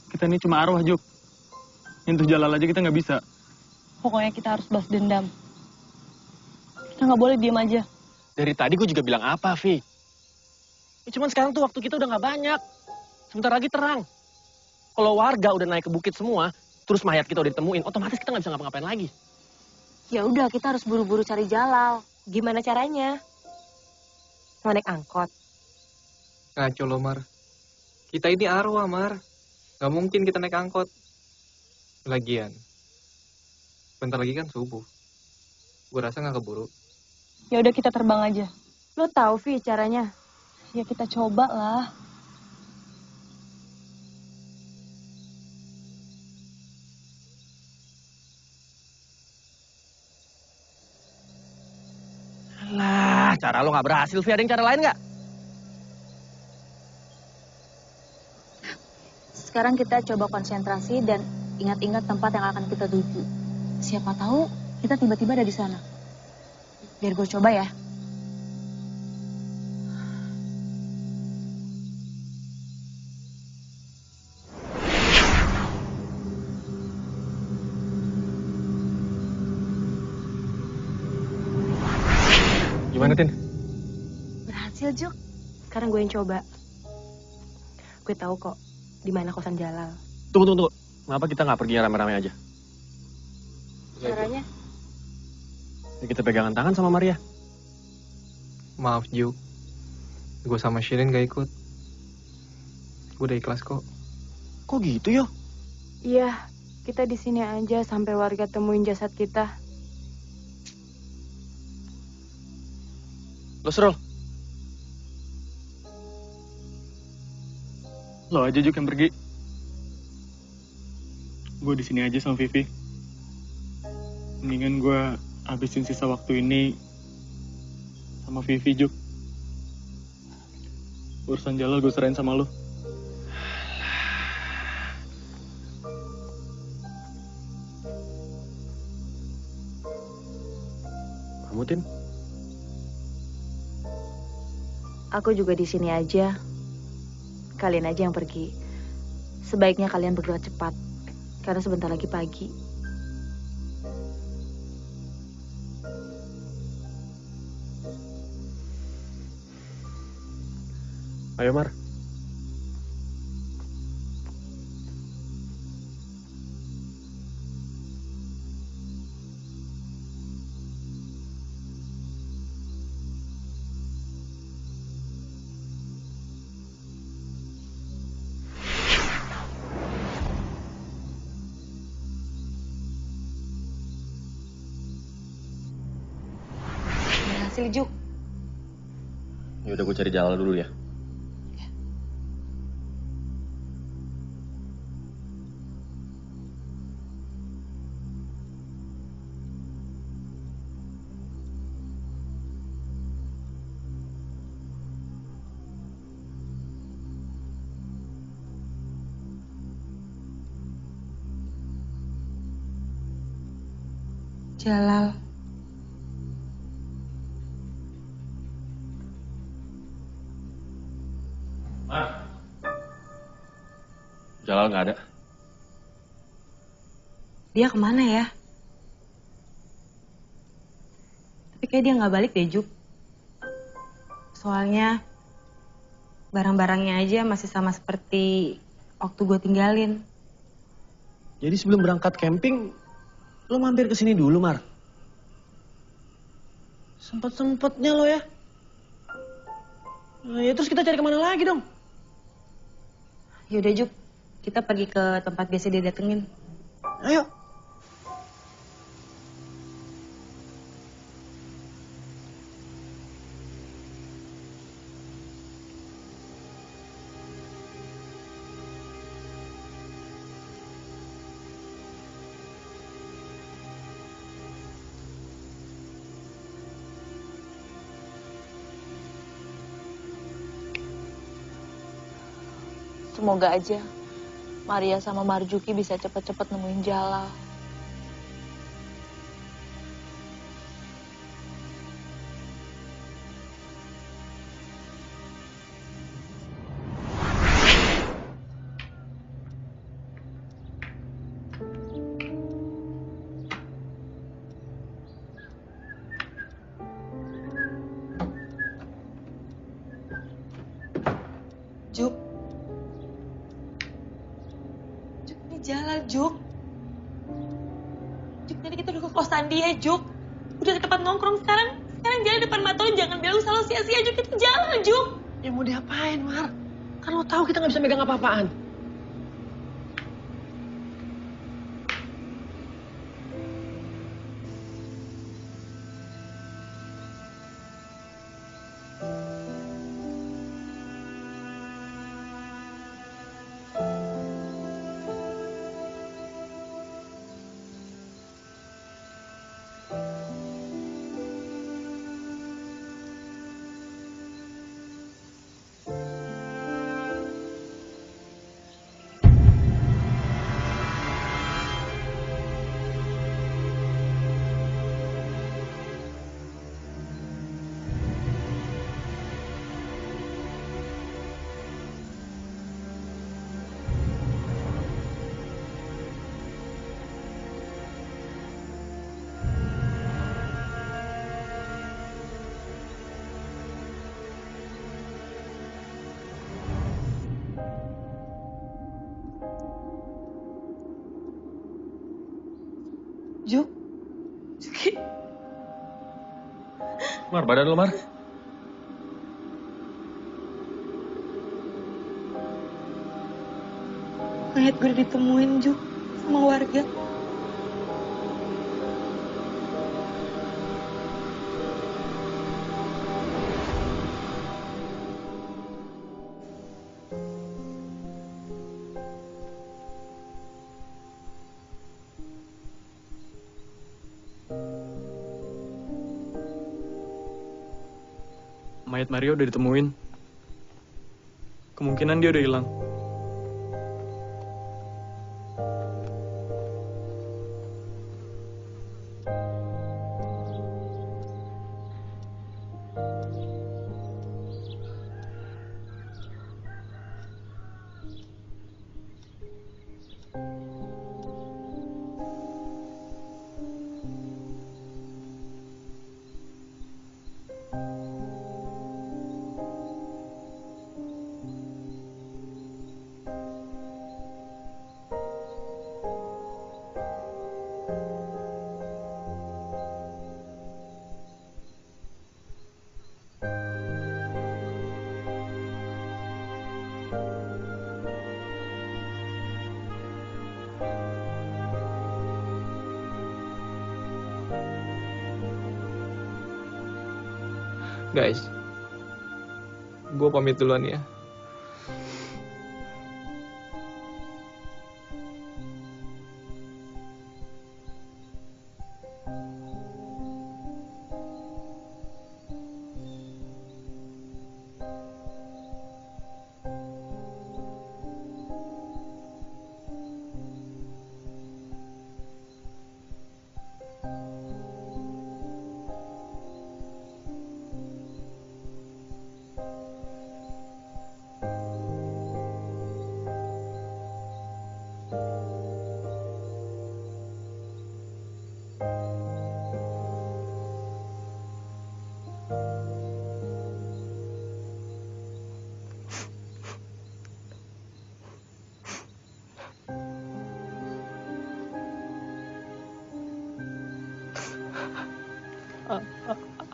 [SPEAKER 4] Kita ini cuma arwah, Juk. Nyentuh Jalal aja kita nggak bisa.
[SPEAKER 3] Pokoknya kita harus balas dendam. Kita nggak boleh diem aja.
[SPEAKER 7] Dari tadi gue juga bilang apa, Vi? Ya, cuman sekarang tuh waktu kita udah nggak banyak. Sebentar lagi terang. Kalau warga udah naik ke bukit semua, terus mayat kita udah ditemuin, otomatis kita nggak bisa ngapa-ngapain lagi.
[SPEAKER 2] Ya udah, kita harus buru-buru cari Jalal. Gimana caranya? Mau naik angkot?
[SPEAKER 5] Ngaco lo, Mar. Kita ini arwah, Mar. Gak mungkin kita naik angkot. Lagian, bentar lagi kan subuh. Gue rasa gak keburu.
[SPEAKER 3] Ya udah kita terbang aja.
[SPEAKER 2] Lo tahu, Vi, caranya?
[SPEAKER 3] Ya kita coba lah.
[SPEAKER 7] Lah, cara lo nggak berhasil, Vi. Ada yang cara lain nggak?
[SPEAKER 8] Sekarang kita coba konsentrasi dan ingat-ingat tempat yang akan kita tuju. Siapa tahu kita tiba-tiba ada di sana. Biar gue coba ya.
[SPEAKER 2] berhasil, Juk. Sekarang gue yang coba. Gue tahu kok di mana kosan Jalal.
[SPEAKER 1] Tunggu. Kenapa kita nggak pergi rame-rame aja?
[SPEAKER 2] Caranya?
[SPEAKER 1] Ya, kita pegangan tangan sama Maria.
[SPEAKER 5] Maaf, Juk. Gue sama Shirin gak ikut. Gue udah ikhlas kok.
[SPEAKER 1] Kok gitu, yo?
[SPEAKER 2] Iya, kita di sini aja sampai warga temuin jasad kita.
[SPEAKER 1] Lo Serol.
[SPEAKER 9] Lo aja Juk yang pergi. Gue di sini aja sama Vivi. Mendingan gue habisin sisa waktu ini sama Vivi, Juk. Urusan Jalal gue serahin sama lo.
[SPEAKER 1] Kamu, Tin?
[SPEAKER 8] Aku juga di sini aja. Kalian aja yang pergi. Sebaiknya kalian bergerak cepat. Karena sebentar lagi pagi.
[SPEAKER 1] Ayo, Mar.
[SPEAKER 2] Berhasil, Juk.
[SPEAKER 1] Ya udah, gue cari Jalal dulu ya.
[SPEAKER 2] Jalal.
[SPEAKER 1] Jalal nggak ada.
[SPEAKER 2] Dia kemana ya? Tapi kayak dia nggak balik deh, Juk. Soalnya barang-barangnya aja masih sama seperti waktu gue tinggalin.
[SPEAKER 1] Jadi sebelum berangkat camping, lo mampir ke sini dulu, Mar. Sempet-sempetnya lo ya. Nah, ya terus kita cari kemana lagi dong?
[SPEAKER 2] Yaudah, Juk. Kita pergi ke tempat biasa dia datengin.
[SPEAKER 1] Ayo.
[SPEAKER 8] Semoga aja Maria sama Marjuki bisa cepat-cepat nemuin Jalal.
[SPEAKER 2] Juk. Juk, ini Jalal, Juk. Juk, tadi kita udah ke kosan dia, Juk. Udah ke tempat nongkrong sekarang. Sekarang Jalal depan mata lo, jangan bilang salah sia-sia, Juk. Itu Jalal, Juk.
[SPEAKER 7] Ya mau diapain, Mar? Kan lo tahu kita nggak bisa megang apa-apaan.
[SPEAKER 2] Juk. Juki.
[SPEAKER 1] Mar, badan lu, Mar.
[SPEAKER 2] Mayat gue ditemuin, Juk. Sama warga.
[SPEAKER 9] Mayat Mario udah ditemuin. Kemungkinan dia udah hilang.
[SPEAKER 5] Guys, gue pamit duluan ya.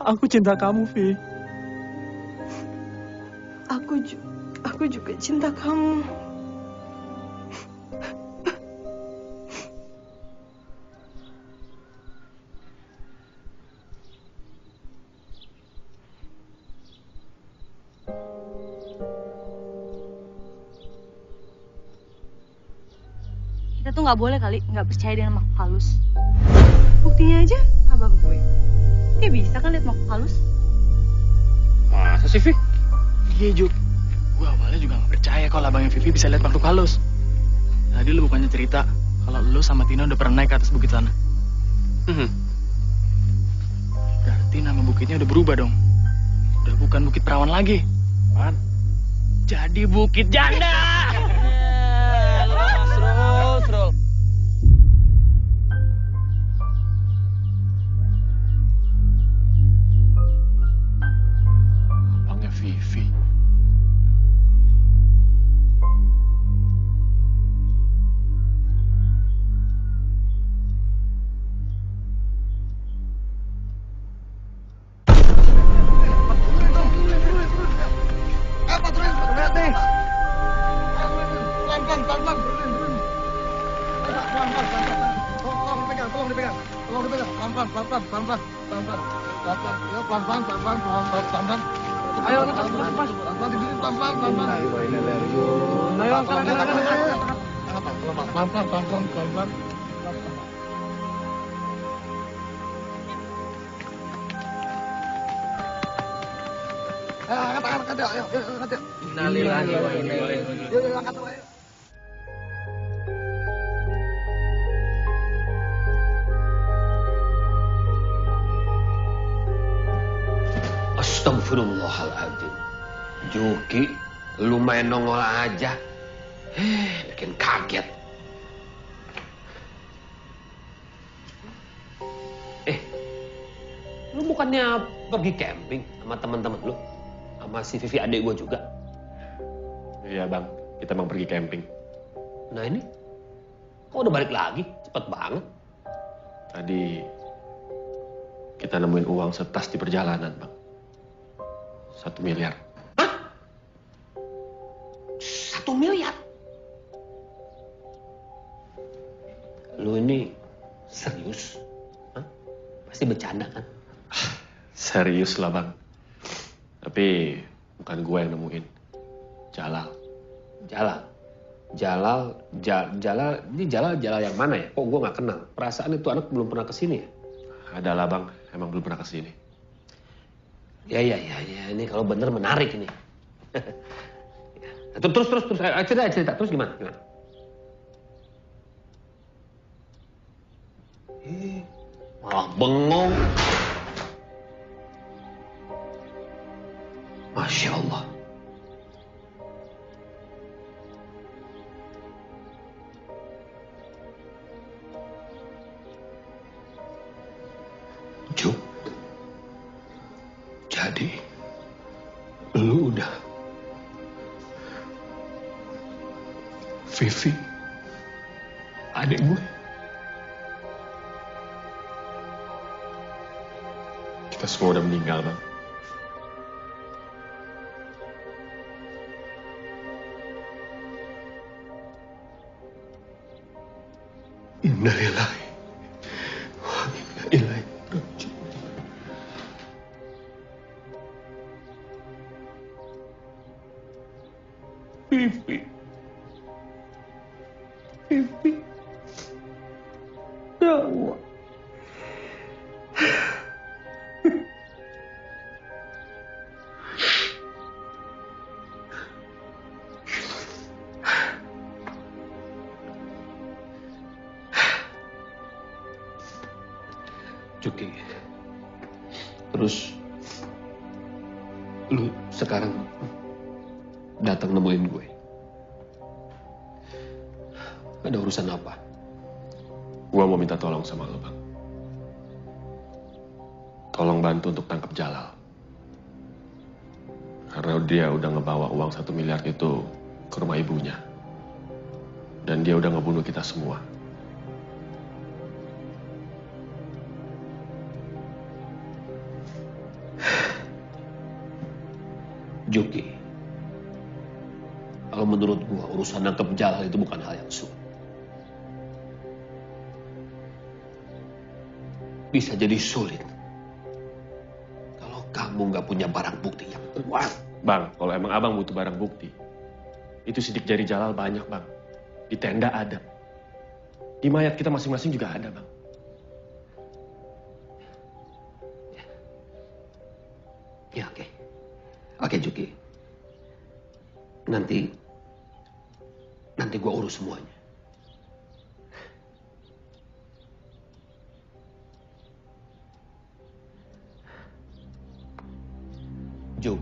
[SPEAKER 9] Aku cinta kamu, Vi.
[SPEAKER 2] Aku juga cinta kamu.
[SPEAKER 8] Kita tuh nggak boleh kali nggak percaya dengan makhluk halus.
[SPEAKER 2] Buktinya aja abang gue. Dia bisa kan lihat makhluk halus?
[SPEAKER 7] Masa sih, Vi?
[SPEAKER 4] Iya, Juk. Gue awalnya juga gak percaya kalau abangnya Vivi bisa lihat makhluk halus. Tadi lu bukannya cerita kalau lu sama Tina udah pernah naik ke atas bukit sana. Berarti nama bukitnya udah berubah dong. Udah bukan Bukit Perawan lagi.
[SPEAKER 7] Apaan?
[SPEAKER 4] Jadi Bukit Janda.
[SPEAKER 5] Terus.
[SPEAKER 7] Abangnya Vivi.
[SPEAKER 5] Innalillahi wa inna ilaihi raji'un.
[SPEAKER 7] Astagfirullahaladzim. Juki, lu main nongol aja. Bikin kaget. Lu bukannya pergi camping sama teman-teman lu? Sama si Vivi adik gua juga.
[SPEAKER 1] Iya, Bang. Kita emang pergi camping.
[SPEAKER 7] Nah ini, kok udah balik lagi? Cepet banget. Tadi kita nemuin uang setas di perjalanan, Bang. 1 miliar.
[SPEAKER 10] Hah? 1 miliar? Lu ini serius? Hah? Pasti bercanda kan?
[SPEAKER 7] Serius lah, Bang. Tapi bukan gue yang nemuin. Jalal.
[SPEAKER 10] Ini Jalal yang mana ya? Kok gue nggak kenal? Perasaan itu anak belum pernah kesini ya?
[SPEAKER 7] Adalah, Bang. Emang belum pernah kesini.
[SPEAKER 10] Ya. Ini kalau bener menarik ini. Terus. Cerita. Terus gimana? Malah bengong. Masya Allah. Juk, jadi lu udah Vivi, adik gue.
[SPEAKER 7] Kita semua udah meninggal, Bang.
[SPEAKER 10] Innalillahi wa inna ilaihi raji'un. Vivi. Ya Allah. Juki, terus lu sekarang datang nemuin gue. Ada urusan apa?
[SPEAKER 7] Gua mau minta tolong sama lo, Bang. Tolong bantu untuk tangkap Jalal. Karena dia udah ngebawa uang 1 miliar itu ke rumah ibunya. Dan dia udah ngebunuh kita semua.
[SPEAKER 10] Juki, kalau menurut gua urusan nangkep Jalal itu bukan hal yang sulit. Bisa jadi sulit kalau kamu nggak punya barang bukti yang kuat.
[SPEAKER 7] Bang, kalau emang abang butuh barang bukti, itu sidik jari Jalal banyak, Bang. Di tenda ada. Di mayat kita masing-masing juga ada, Bang.
[SPEAKER 10] Ya, oke. Oke, Juki. Nanti gua urus semuanya. Juk.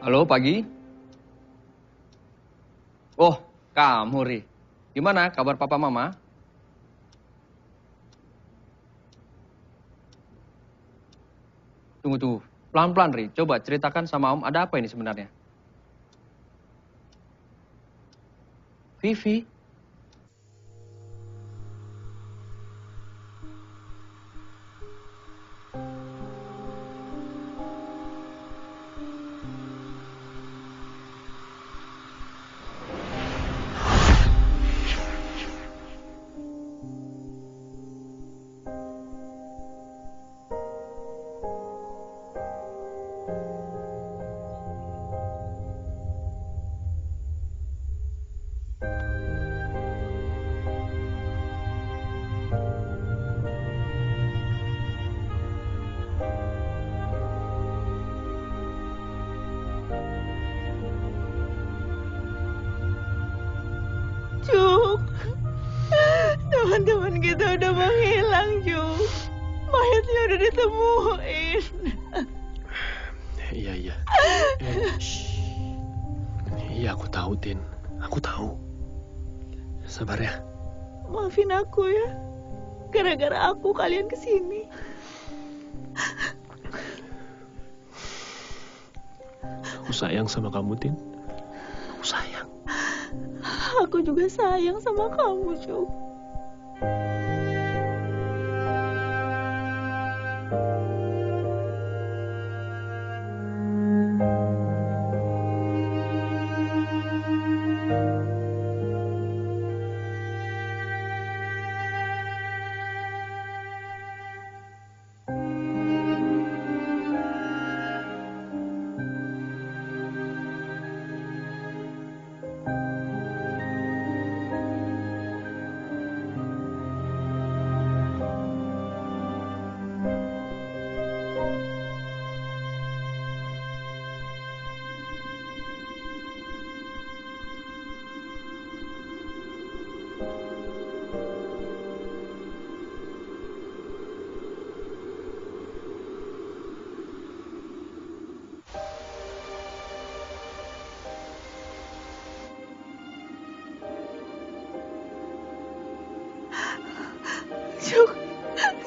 [SPEAKER 5] Halo, pagi. Oh, kamu, Ri. Gimana kabar papa mama? Tunggu. Pelan-pelan, Ri. Coba ceritakan sama Om, ada apa ini sebenarnya? Vivi?
[SPEAKER 2] ditemuin.
[SPEAKER 7] Iya. Shh. Iya, aku tahu, Tin. Aku tahu. Sabar ya.
[SPEAKER 2] Maafin aku ya. Gara-gara aku kalian kesini.
[SPEAKER 7] Aku sayang sama kamu, Tin. Aku sayang.
[SPEAKER 2] Aku juga sayang sama kamu, Cuk.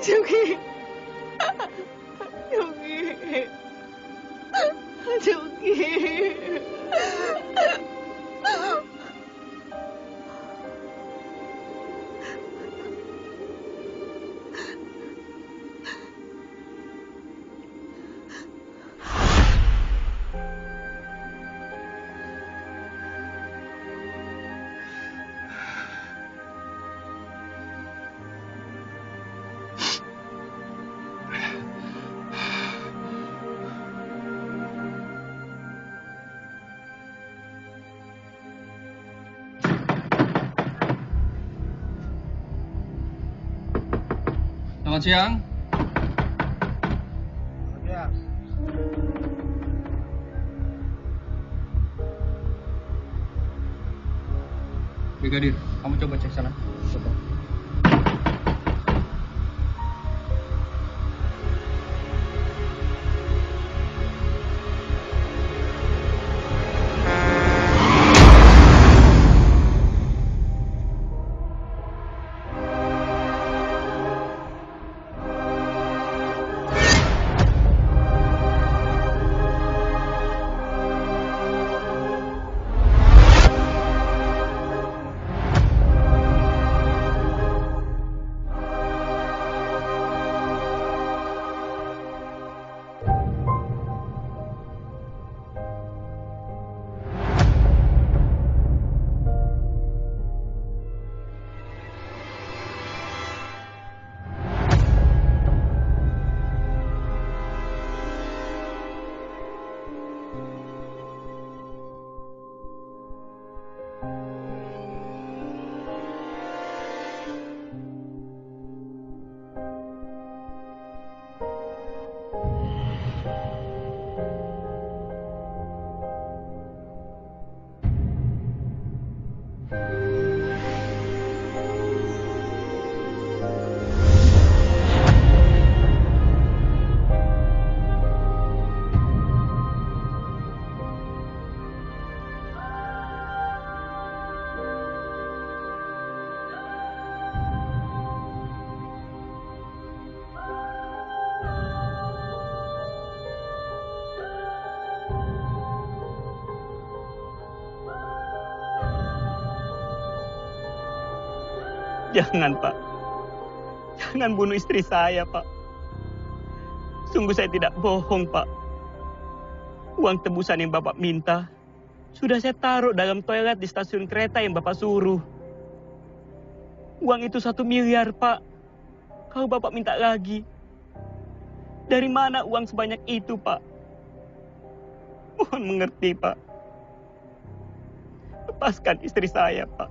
[SPEAKER 2] Juki.
[SPEAKER 5] Selamat siang. Brigadir, kamu coba cek sana. Coba.
[SPEAKER 4] Jangan, Pak. Jangan bunuh istri saya, Pak. Sungguh saya tidak bohong, Pak. Uang tebusan yang Bapak minta sudah saya taruh dalam toilet di stasiun kereta yang Bapak suruh. Uang itu 1 miliar, Pak. Kalau Bapak minta lagi, dari mana uang sebanyak itu, Pak? Mohon mengerti, Pak. Lepaskan istri saya, Pak.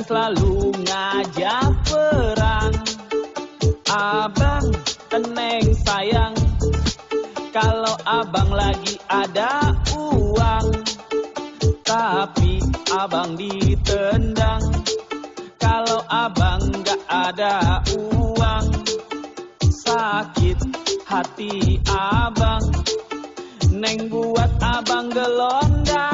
[SPEAKER 11] selalu ngajak perang. Abang teneng sayang, kalau abang lagi ada uang. Tapi abang ditendang, kalau abang gak ada uang. Sakit hati abang, neng buat abang gelondang.